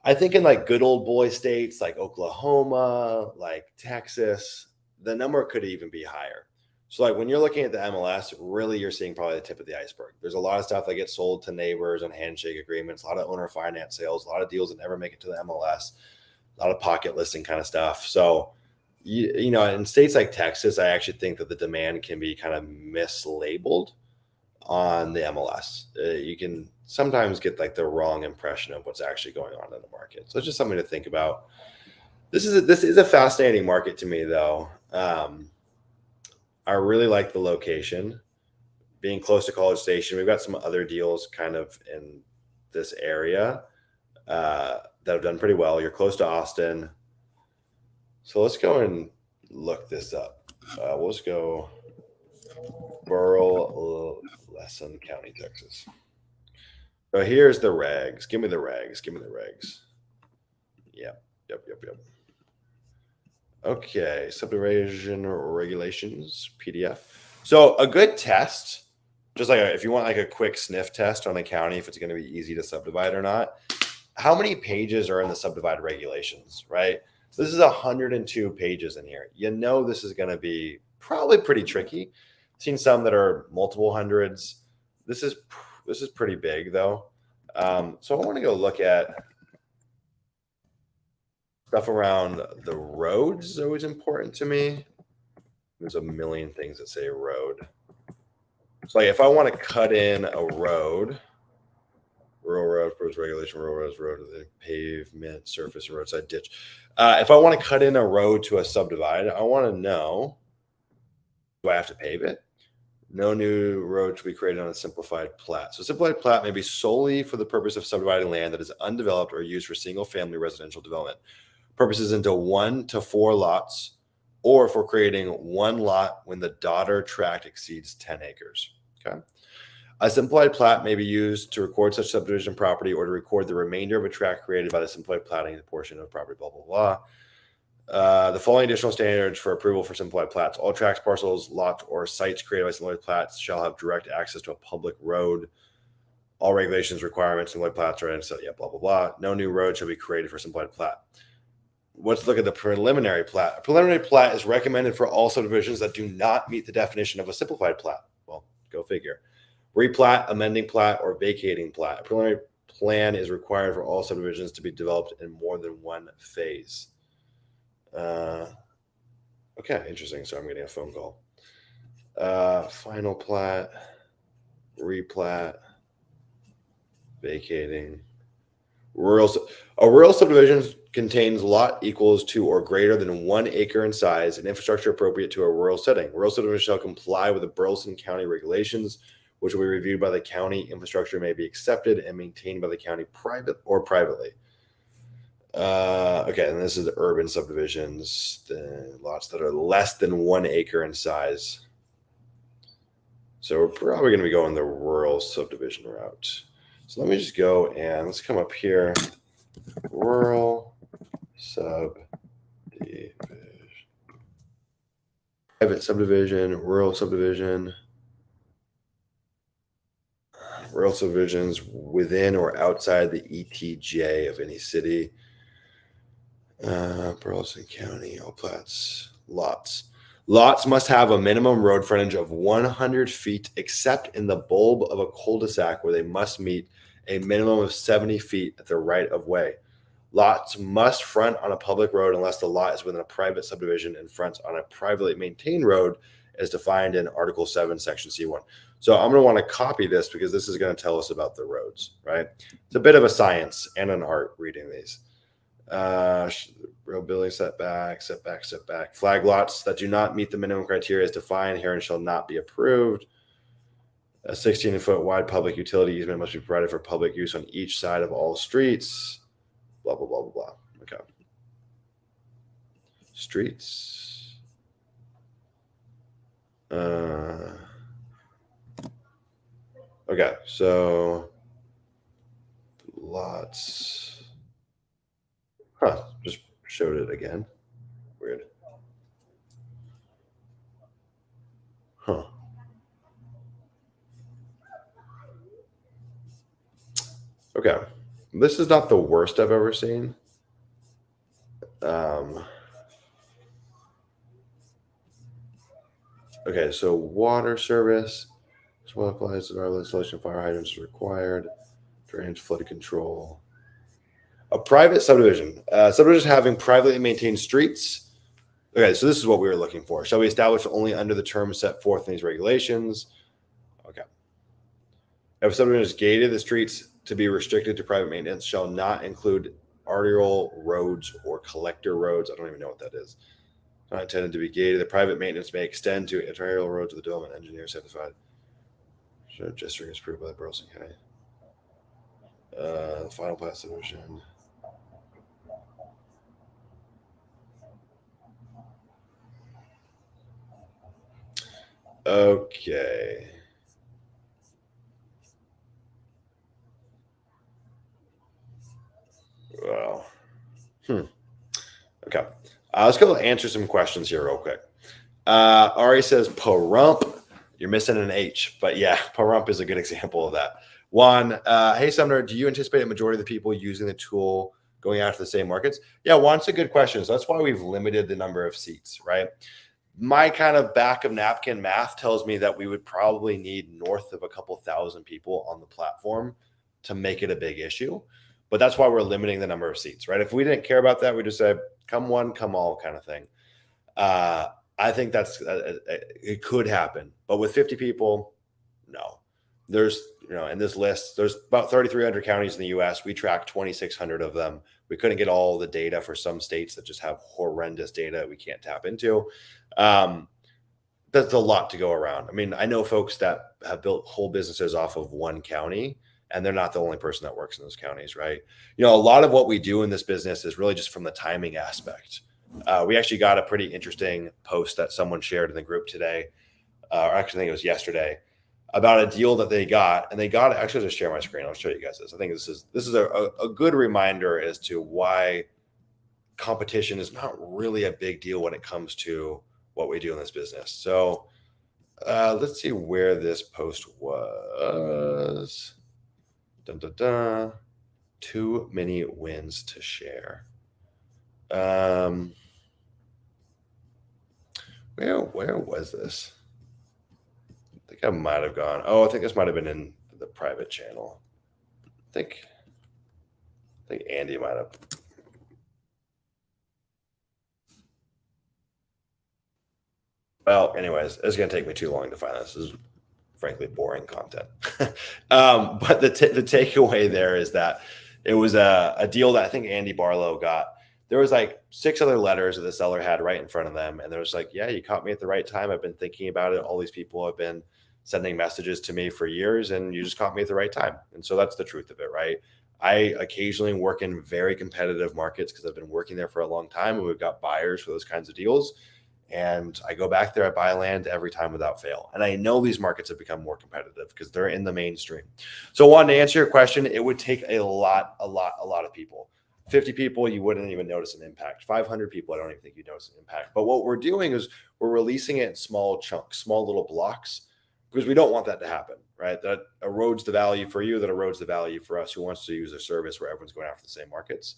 I think in like good old boy states like Oklahoma, like Texas, the number could even be higher. So like when you're looking at the MLS, really you're seeing probably the tip of the iceberg. There's a lot of stuff that gets sold to neighbors and handshake agreements, a lot of owner finance sales, a lot of deals that never make it to the MLS, a lot of pocket listing kind of stuff. So, you know, in states like Texas, I actually think that the demand can be kind of mislabeled on the MLS. You can sometimes get like the wrong impression of what's actually going on in the market. So it's just something to think about. This is a fascinating market to me, though. I really like the location, being close to College Station. We've got some other deals kind of in this area that have done pretty well. You're close to Austin. So let's go and look this up. Let's go Burleson County, Texas. So here's the regs. Give me the regs. Yep. Okay, subdivision regulations, PDF. So a good test, just like if you want like a quick sniff test on a county, if it's going to be easy to subdivide or not, how many pages are in the subdivide regulations, right? This is 102 pages in here. You know this is going to be probably pretty tricky. I've seen some that are multiple hundreds. This is pretty big though. So I want to go look at stuff around the roads is always important to me. There's a million things that say road. So like if I want to cut in a road, rural road, proposed regulation, rural roads, road to the pavement, surface, roadside ditch. If I want to cut in a road to a subdivide, I want to know, do I have to pave it? No new road to be created on a simplified plat. So simplified plat may be solely for the purpose of subdividing land that is undeveloped or used for single family residential development. Purposes into 1 to 4 lots, or for creating one lot when the daughter tract exceeds 10 acres. Okay. A simplified plat may be used to record such subdivision property or to record the remainder of a tract created by the simplified platting portion of property, blah, blah, blah. The following additional standards for approval for simplified plats. All tracts, parcels, lots, or sites created by simplified plats shall have direct access to a public road. All regulations, requirements, simplified plats are in, so yeah, blah, blah, blah. No new road shall be created for simplified plat. Let's look at the preliminary plat. A preliminary plat is recommended for all subdivisions that do not meet the definition of a simplified plat. Well, go figure. Replat, amending plat, or vacating plat. A preliminary plan is required for all subdivisions to be developed in more than one phase. Okay, interesting. So I'm getting a phone call. Final plat, replat, vacating. A rural subdivision contains lot equals to or greater than 1 acre in size and infrastructure appropriate to a rural setting. Rural subdivision shall comply with the Burleson County regulations, which will be reviewed by the county. Infrastructure may be accepted and maintained by the county private or privately. Okay, and this is the urban subdivisions, the lots that are less than 1 acre in size. So we're probably going to be going the rural subdivision route. So let me just go and let's come up here. Rural subdivision. Private subdivision, rural subdivision. Rural subdivisions within or outside the ETJ of any city. Burleson County, all plats, lots. Lots must have a minimum road frontage of 100 feet, except in the bulb of a cul-de-sac where they must meet a minimum of 70 feet at the right of way. Lots must front on a public road unless the lot is within a private subdivision and fronts on a privately maintained road as defined in Article 7, Section C1. So I'm going to want to copy this because this is going to tell us about the roads, right? It's a bit of a science and an art reading these. Real building setback. Flag lots that do not meet the minimum criteria as defined herein shall not be approved. A 16-foot wide public utility easement must be provided for public use on each side of all streets. Blah, blah, blah, blah, blah. Okay. Streets. Okay, so lots. Just showed it again. Weird. Okay. This is not the worst I've ever seen. Okay, so water service. What applies to our installation of fire hydrants is required. Drainage, flood control. A private subdivision. Subdivision having privately maintained streets. Okay, so this is what we were looking for. Shall be established only under the terms set forth in these regulations. Okay. If a subdivision is gated, the streets to be restricted to private maintenance shall not include arterial roads or collector roads. I don't even know what that is. Not intended to be gated. The private maintenance may extend to arterial roads with the development engineer certified. So district is approved by the Burleson County. Final plat subdivision. Okay. Well. Okay. Let's go answer some questions here real quick. Ari says Parump. You're missing an H, but yeah, Parump is a good example of that. Juan, hey Sumner, do you anticipate a majority of the people using the tool going after the same markets? Yeah, Juan's a good question. So that's why we've limited the number of seats, right? My kind of back of napkin math tells me that we would probably need north of a couple thousand people on the platform to make it a big issue. But that's why we're limiting the number of seats, right? If we didn't care about that, we just say, come one, come all kind of thing. I think that's it could happen, but with 50 people, no. There's in this list, there's about 3,300 counties in the U.S. We track 2,600 of them. We couldn't get all the data for some states that just have horrendous data we can't tap into. That's a lot to go around. I mean, I know folks that have built whole businesses off of one county, and they're not the only person that works in those counties, right? A lot of what we do in this business is really just from the timing aspect. We actually got a pretty interesting post that someone shared in the group today, or actually I think it was yesterday, about a deal that they got, and they got it. Actually, I'll just share my screen. I'll show you guys this. I think this is a good reminder as to why competition is not really a big deal when it comes to what we do in this business. So let's see where this post was. Dun, dun, dun. Too many wins to share. Where was this? I think I might have gone. Oh, I think this might have been in the private channel. I think Andy might have. Well, anyways, it's going to take me too long to find this. This is frankly boring content. But the takeaway there is that it was a deal that I think Andy Barlow got. There was like 6 other letters that the seller had right in front of them, and there was like, yeah, you caught me at the right time. I've been thinking about it. All these people have been sending messages to me for years, and you just caught me at the right time. And so that's the truth of it, right? I occasionally work in very competitive markets because I've been working there for a long time, and we've got buyers for those kinds of deals. And I go back there, I buy land every time without fail. And I know these markets have become more competitive because they're in the mainstream. So, one, to answer your question, it would take a lot of people. 50 people, you wouldn't even notice an impact. 500 people, I don't even think you'd notice an impact. But what we're doing is we're releasing it in small chunks, small little blocks, because we don't want that to happen, right? That erodes the value for you, that erodes the value for us who wants to use a service where everyone's going after the same markets.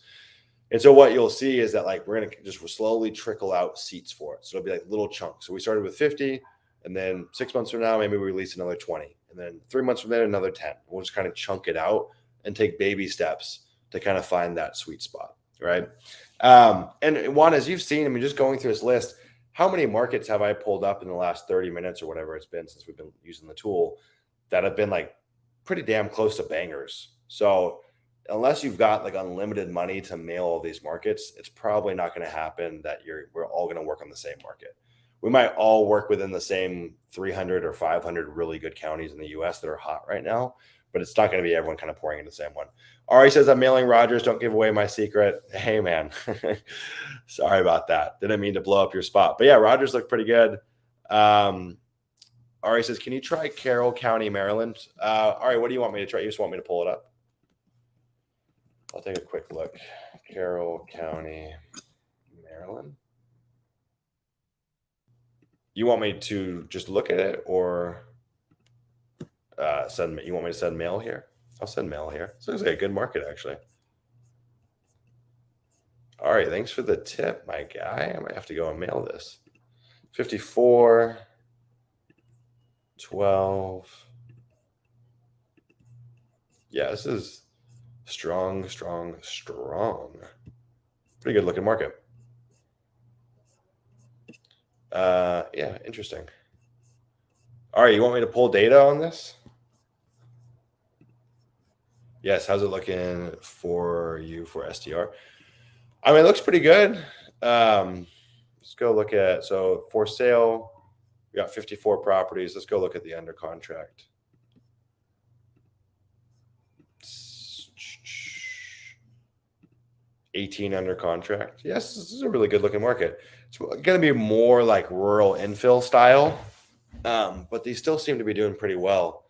And so what you'll see is that like we're going to just slowly trickle out seats for it. So it'll be like little chunks. So we started with 50, and then 6 months from now, maybe we release another 20, and then 3 months from there, another 10. We'll just kind of chunk it out and take baby steps to kind of find that sweet spot, right? And Juan, as you've seen, I mean, just going through this list, how many markets have I pulled up in the last 30 minutes or whatever it's been since we've been using the tool that have been like pretty damn close to bangers? So unless you've got like unlimited money to mail all these markets, it's probably not going to happen that we're all going to work on the same market. We might all work within the same 300 or 500 really good counties in the US that are hot right now, but it's not going to be everyone kind of pouring into the same one. Ari says, I'm mailing Rogers. Don't give away my secret. Hey, man. Sorry about that. Didn't mean to blow up your spot. But yeah, Rogers looked pretty good. Ari says, can you try Carroll County, Maryland? Ari, what do you want me to try? You just want me to pull it up? I'll take a quick look. Carroll County, Maryland. You want me to just look at it or send? You want me to send mail here? I'll send mail here. This looks like a good market, actually. All right, thanks for the tip, my guy. I might have to go and mail this. 54, 12. Yeah, this is strong. Pretty good looking market. Yeah, interesting. All right, you want me to pull data on this? Yes, how's it looking for you for STR? I mean, it looks pretty good. Let's go look at, so for sale, we got 54 properties. Let's go look at the under contract. 18 under contract. Yes, this is a really good looking market. It's going to be more like rural infill style, but these still seem to be doing pretty well.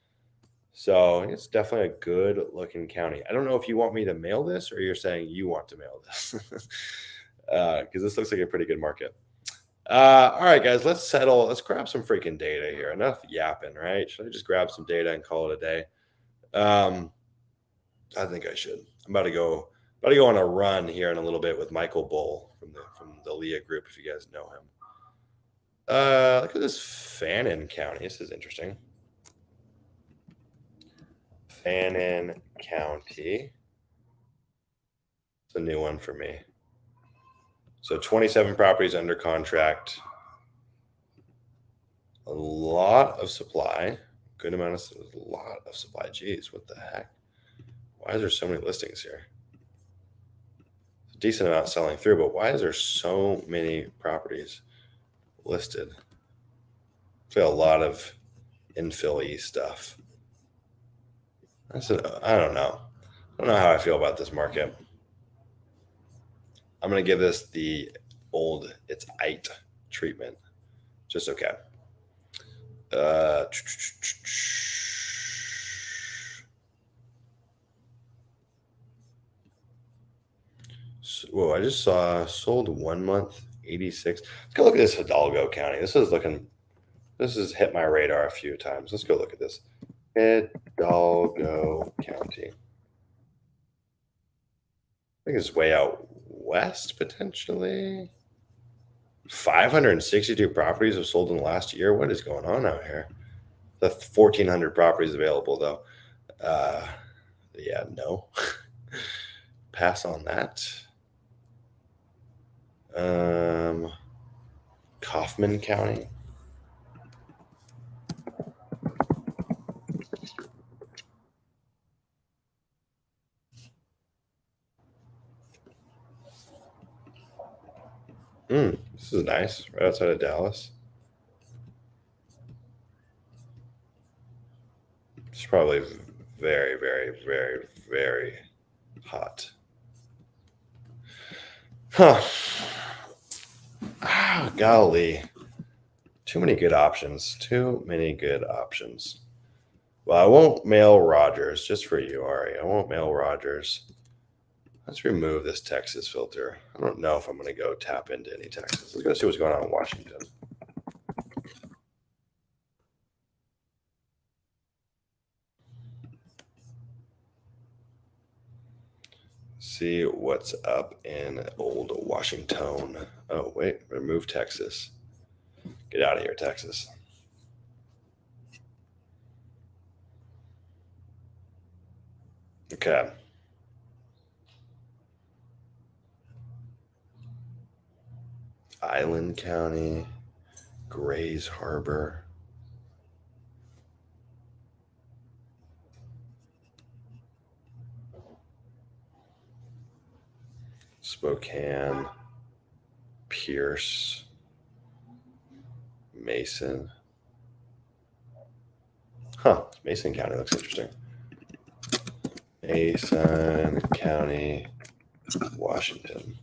So it's definitely a good looking county. I don't know if you want me to mail this or you're saying you want to mail this because this looks like a pretty good market. All right, guys, let's settle. Let's grab some freaking data here. Enough yapping, right? Should I just grab some data and call it a day? I think I should. I'm about to go on a run here in a little bit with Michael Bull from the LIA Group, if you guys know him. Look at this Fannin County. This is interesting. Fannin County. It's a new one for me. So 27 properties under contract. A lot of supply. Good amount of a lot of supply. Geez, what the heck? Why is there so many listings here? It's a decent amount selling through, but why is there so many properties listed? It's got a lot of infill-y stuff. I don't know. I don't know how I feel about this market. I'm going to give this the old, it's IT treatment. Just okay. Whoa, I just saw sold 1 month, 86. Let's go look at this Hidalgo County. This has hit my radar a few times. Let's go look at this. Hidalgo County. I think it's way out west, potentially. 562 properties have sold in the last year. What is going on out here? The 1,400 properties available, though. Yeah, no. Pass on that. Kaufman County. is nice, right outside of Dallas. It's probably very, very, very, very hot. Huh. Ah, golly. Too many good options. Too many good options. Well, I won't mail Rogers just for you, Ari. I won't mail Rogers. Let's remove this Texas filter. I don't know if I'm going to go tap into any Texas. Let's go see what's going on in Washington. See what's up in old Washington. Oh, wait, remove Texas. Get out of here, Texas. Okay. Island County, Grays Harbor. Spokane, Pierce, Mason. Huh, Mason County looks interesting. Mason County, Washington.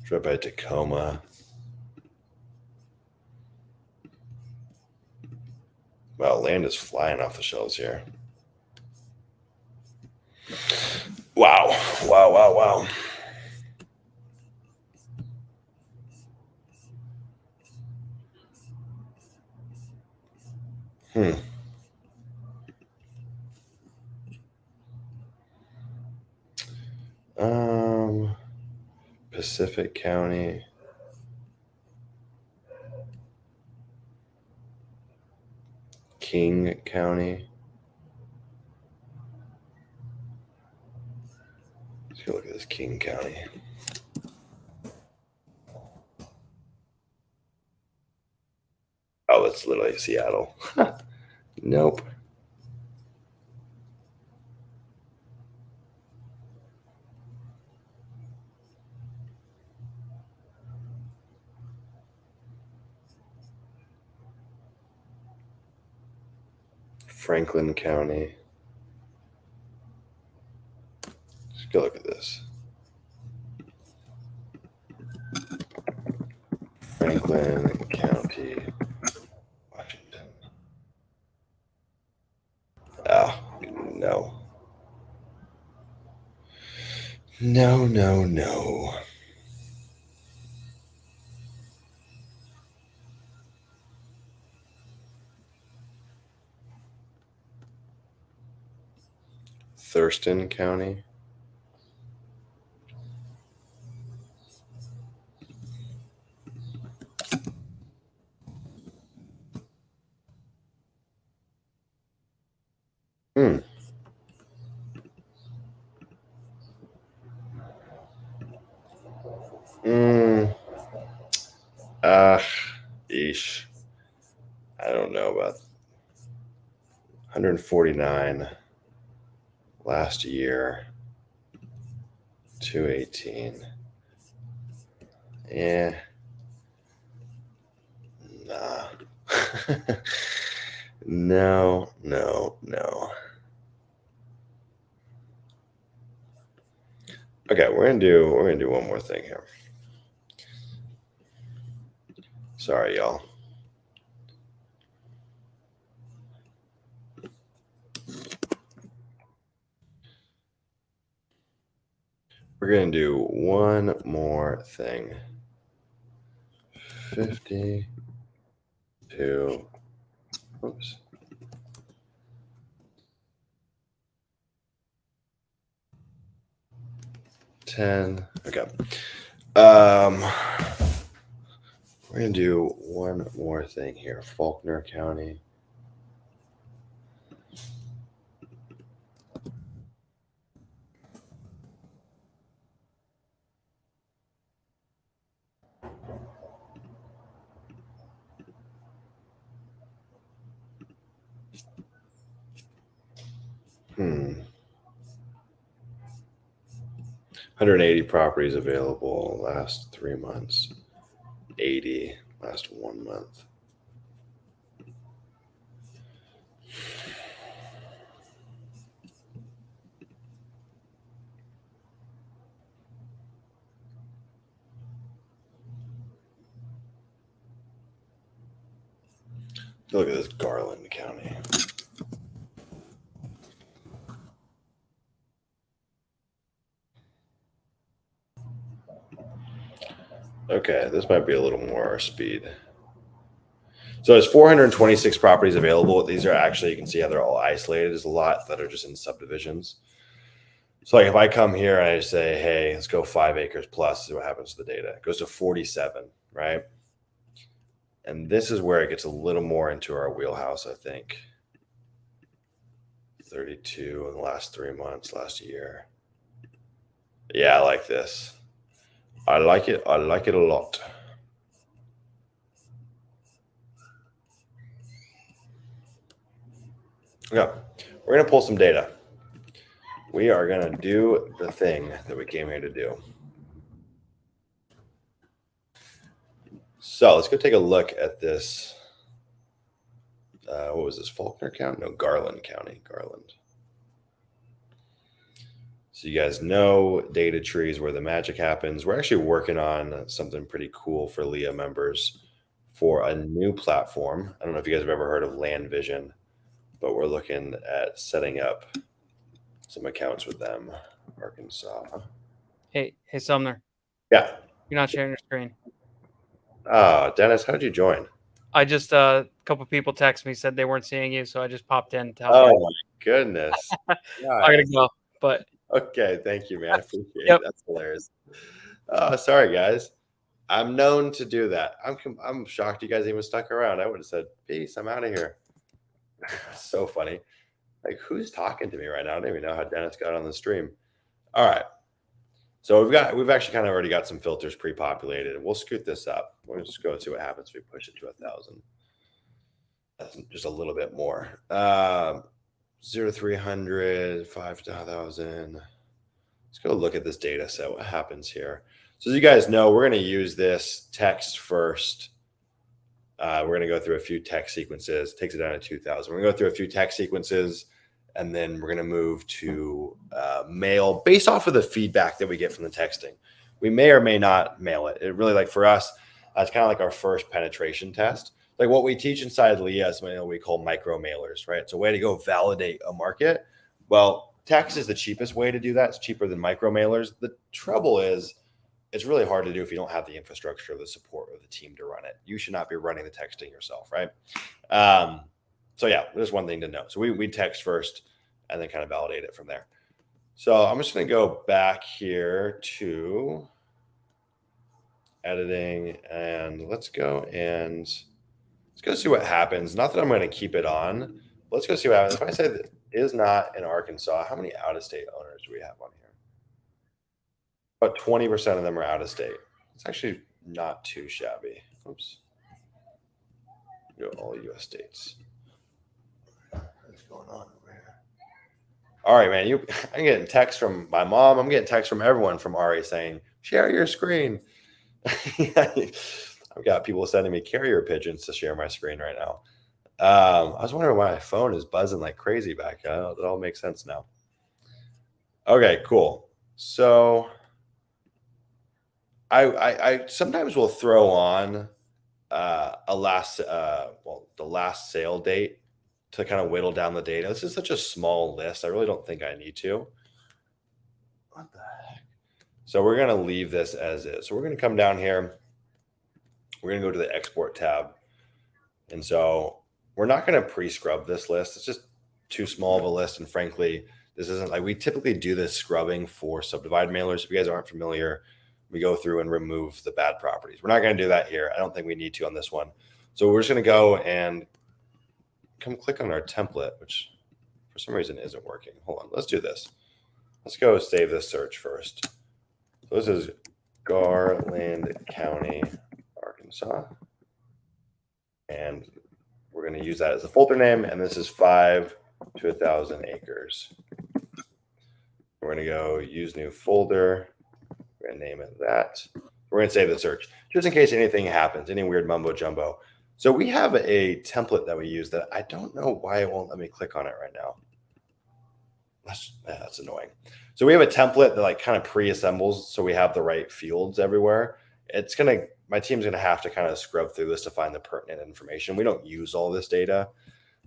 It's right by Tacoma. Wow, land is flying off the shelves here. Wow, wow, wow, wow. Pacific County. King County. Let's go look at this King County. Oh, it's literally Seattle. Nope. Franklin County. Let's go look at this. Franklin County, Washington. Oh, no. No, no, no. Thurston County. Hmm. Mm. Eesh. I don't know about 149 last year. 218. Yeah. Nah. No, no, no. Okay, we're gonna do one more thing here. Sorry, y'all. We're gonna do one more thing. 52. Oops. $10. Okay. We're gonna do one more thing here. Faulkner County. 180 properties available last 3 months. 80 last 1 month. Look at this Garland County. Okay, this might be a little more our speed. So there's 426 properties available. These are actually, you can see how they're all isolated. There's a lot that are just in subdivisions. So like if I come here and I say, hey, let's go 5 acres plus, see what happens to the data. It goes to 47, right? And this is where it gets a little more into our wheelhouse, I think. 32 in the last 3 months, last year. Yeah, I like this. I like it. I like it a lot. Okay, we're going to pull some data. We are going to do the thing that we came here to do. So let's go take a look at this. What was this? Faulkner County? No, Garland County. Garland. So you guys know data trees where the magic happens. We're actually working on something pretty cool for LIA members for a new platform. I don't know if you guys have ever heard of Land Vision, but we're looking at setting up some accounts with them. Arkansas. Hey, Sumner. Yeah. You're not sharing your screen. Dennis, how'd you join? I just a couple people text me, said they weren't seeing you, so I just popped in to help Oh you. my goodness. I gotta go, but okay, thank you, man. I appreciate Yep. it. That's hilarious. Oh, sorry, guys. I'm known to do that. I'm shocked you guys even stuck around. I would have said, peace, I'm out of here. So funny. Like, who's talking to me right now? I don't even know how Dennis got on the stream. All right. So we've actually kind of already got some filters pre-populated. We'll scoot this up. We'll just go and see what happens if we push it to 1,000. That's just a little bit more. 0 to 300, 5,000. Let's go look at this data set. What happens here? So as you guys know, we're going to use this text first. We're going to go through a few text sequences. It takes it down to 2,000. We're going to go through a few text sequences, and then we're going to move to mail based off of the feedback that we get from the texting. We may or may not mail it. It really, like for us, it's kind of like our first penetration test. Like what we teach inside LIA is what we call micro mailers, right? It's a way to go validate a market. Well, text is the cheapest way to do that. It's cheaper than micro mailers. The trouble is, it's really hard to do if you don't have the infrastructure or the support of the team to run it. You should not be running the texting yourself, right? So yeah, there's one thing to know. So we text first and then kind of validate it from there. So I'm just going to go back here to editing and let's go see what happens. Not that I'm going to keep it on. Let's go see what happens. If I say that is not in Arkansas, how many out-of-state owners do we have on here? About 20% of them are out of state. It's actually not too shabby. Oops. Go all U.S. states. What's going on over here? All right, man. I'm getting texts from my mom. I'm getting texts from everyone from Ari saying, share your screen. I've got people sending me carrier pigeons to share my screen right now. I was wondering why my phone is buzzing like crazy back. It all makes sense now. Okay, cool. So I sometimes will throw on the last sale date to kind of whittle down the data. This is such a small list. I really don't think I need to. What the heck? So we're going to leave this as is. So we're going to come down here. We're going to go to the export tab. And so we're not going to pre-scrub this list. It's just too small of a list. And frankly, this isn't like we typically do this scrubbing for subdivide mailers. If you guys aren't familiar, we go through and remove the bad properties. We're not going to do that here. I don't think we need to on this one. So we're just going to go and come click on our template, which for some reason isn't working. Hold on. Let's do this. Let's go save this search first. So this is Garland County, Arkansas. And we're going to use that as the folder name. And this is 5 to 1,000 acres. We're going to go use new folder. We're going to name it that. We're going to save the search just in case anything happens, any weird mumbo jumbo. So we have a template that we use that I don't know why it won't let me click on it right now. That's annoying. So we have a template that like kind of pre-assembles so we have the right fields everywhere. My team's gonna have to kind of scrub through this to find the pertinent information. We don't use all this data.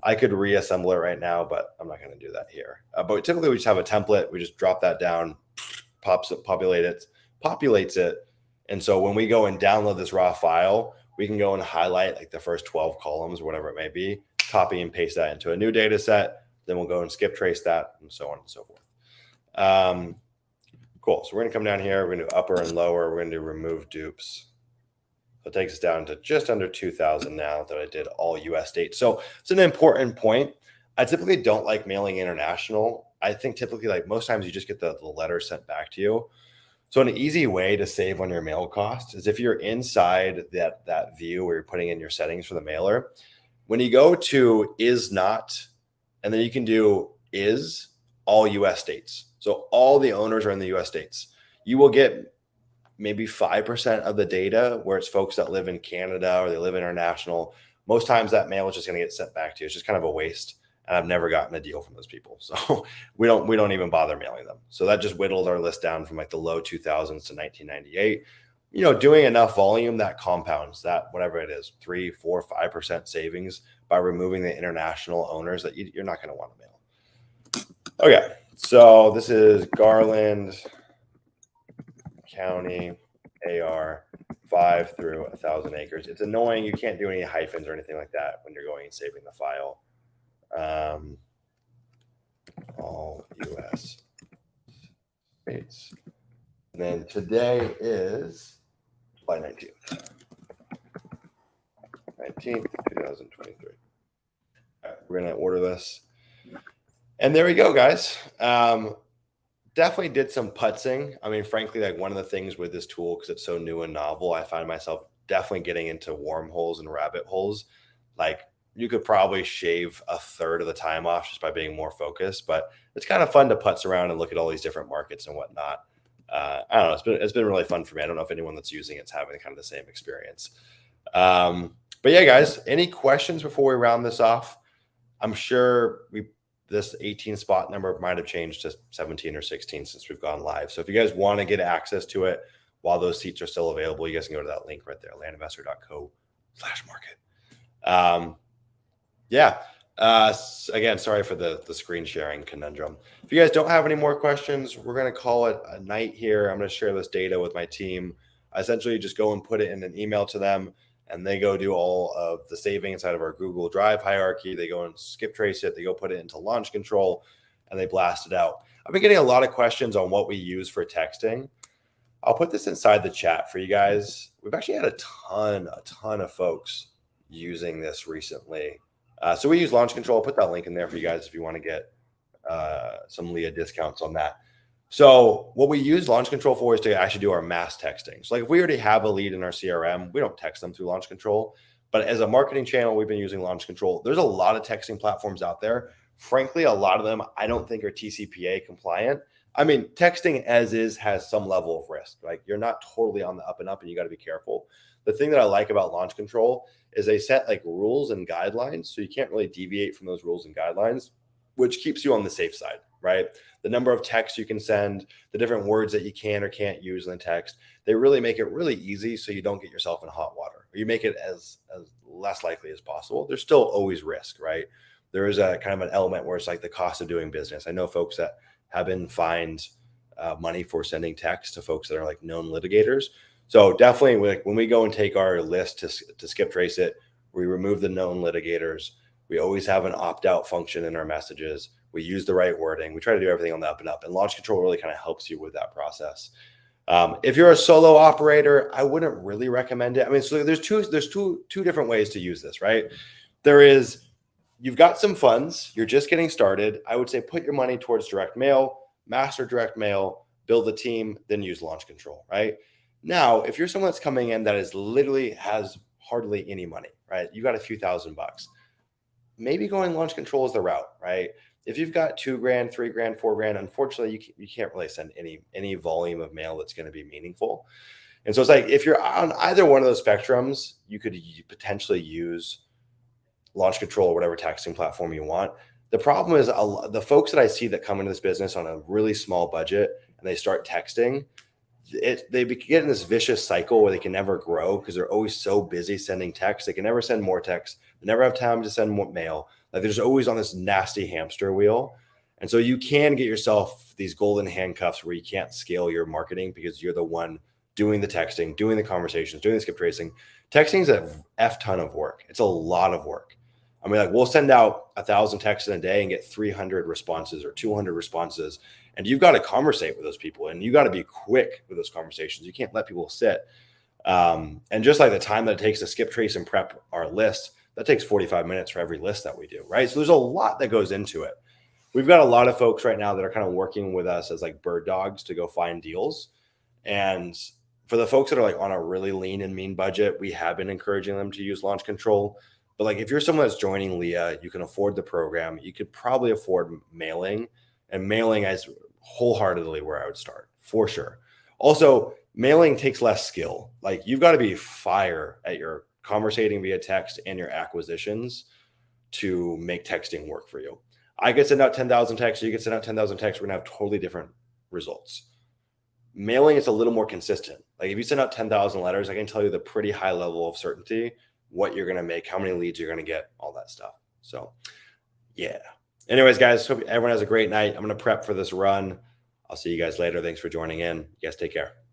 I could reassemble it right now, but I'm not going to do that here. But typically we just have a template. We just drop that down, populates it. And so when we go and download this raw file, we can go and highlight like the first 12 columns or whatever it may be, copy and paste that into a new data set. Then we'll go and skip trace that and so on and so forth. Cool. So we're going to come down here. We're going to do upper and lower. We're going to do remove dupes. So it takes us down to just under 2,000 now that I did all US dates. So it's an important point. I typically don't like mailing international. I think typically like most times you just get the letter sent back to you. So an easy way to save on your mail cost is if you're inside that view where you're putting in your settings for the mailer, when you go to is not, and then you can do is all US states. So all the owners are in the US states. You will get maybe 5% of the data where it's folks that live in Canada or they live international. Most times that mail is just going to get sent back to you. It's just kind of a waste. And I've never gotten a deal from those people. So we don't even bother mailing them. So that just whittled our list down from like the low 2000s to 1998. Doing enough volume that compounds that, whatever it is, 3, 4, 5% savings by removing the international owners that you're not going to want to mail. Okay. So this is Garland County AR 5 through 1,000 acres. It's annoying. You can't do any hyphens or anything like that when you're going and saving the file. All US states. And then today is July 19th. 19th, 2023. All right, we're going to order this. And there we go, guys. Definitely did some putzing. I mean, frankly, like one of the things with this tool, because it's so new and novel, I find myself definitely getting into wormholes and rabbit holes. Like you could probably shave a third of the time off just by being more focused, but it's kind of fun to putz around and look at all these different markets and whatnot. I don't know. It's been really fun for me. I don't know if anyone that's using it's having kind of the same experience. But yeah, guys, any questions before we round this off? I'm sure this 18 spot number might have changed to 17 or 16 since we've gone live. So if you guys want to get access to it while those seats are still available, you guys can go to that link right there, landinvestor.co/market. Yeah. Again, sorry for the screen sharing conundrum. If you guys don't have any more questions, we're going to call it a night here. I'm going to share this data with my team. I essentially just go and put it in an email to them, and they go do all of the saving inside of our Google Drive hierarchy. They go and skip trace it. They go put it into launch control, and they blast it out. I've been getting a lot of questions on what we use for texting. I'll put this inside the chat for you guys. We've actually had a ton of folks using this recently. So we use launch control. I'll put that link in there for you guys if you want to get some LIA discounts on that. So what we use launch control for is to actually do our mass texting. So like if we already have a lead in our CRM, we don't text them through launch control. But as a marketing channel, we've been using launch control. There's a lot of texting platforms out there. Frankly, a lot of them I don't think are TCPA compliant. I mean, texting as is has some level of risk. Like you're not totally on the up and up, and you got to be careful. The thing that I like about launch control is they set like rules and guidelines. So you can't really deviate from those rules and guidelines, which keeps you on the safe side, right? The number of texts you can send, the different words that you can or can't use in the text, they really make it really easy so you don't get yourself in hot water. Or you make it as less likely as possible. There's still always risk, right? There is a kind of an element where it's like the cost of doing business. I know folks that have been fined money for sending text to folks that are like known litigators. So definitely when we go and take our list to skip trace it, we remove the known litigators. We always have an opt-out function in our messages. We use the right wording. We try to do everything on the up and up, and launch control really kind of helps you with that process. If you're a solo operator, I wouldn't really recommend it. I mean, so there's two different ways to use this, right? There is, you've got some funds, you're just getting started. I would say put your money towards direct mail, master direct mail, build a team, then use launch control, right? Now, if you're someone that's coming in that is literally has hardly any money, right? You got a few $1,000s. Maybe going launch control is the route, right? if you've got $2,000, $3,000, $4,000, unfortunately, you can't really send any volume of mail that's going to be meaningful. And so it's like, if you're on either one of those spectrums, you could potentially use launch control or whatever texting platform you want. The problem is the folks that I see that come into this business on a really small budget and they start texting, they get in this vicious cycle where they can never grow because they're always so busy sending texts. They can never send more texts. They never have time to send more mail. Like, they're just always on this nasty hamster wheel. And so you can get yourself these golden handcuffs where you can't scale your marketing because you're the one doing the texting, doing the conversations, doing the skip tracing. Texting is a F ton of work. It's a lot of work. I mean, like, we'll send out 1,000 texts in a day and get 300 responses or 200 responses. And you've got to conversate with those people, and you got to be quick with those conversations. You can't let people sit. And just like the time that it takes to skip trace and prep our list, that takes 45 minutes for every list that we do, right? So there's a lot that goes into it. We've got a lot of folks right now that are kind of working with us as like bird dogs to go find deals. And for the folks that are like on a really lean and mean budget, we have been encouraging them to use launch control. But like, if you're someone that's joining LIA, you can afford the program. You could probably afford mailing, and mailing is wholeheartedly where I would start for sure. Also, mailing takes less skill. Like, you've got to be fire at your conversating via text and your acquisitions to make texting work for you. I could send out 10,000 texts. You could send out 10,000 texts. We're going to have totally different results. Mailing is a little more consistent. Like, if you send out 10,000 letters, I can tell you the pretty high level of certainty, what you're going to make, how many leads you're going to get, all that stuff. So yeah. Anyways, guys, hope everyone has a great night. I'm going to prep for this run. I'll see you guys later. Thanks for joining in. You guys take care.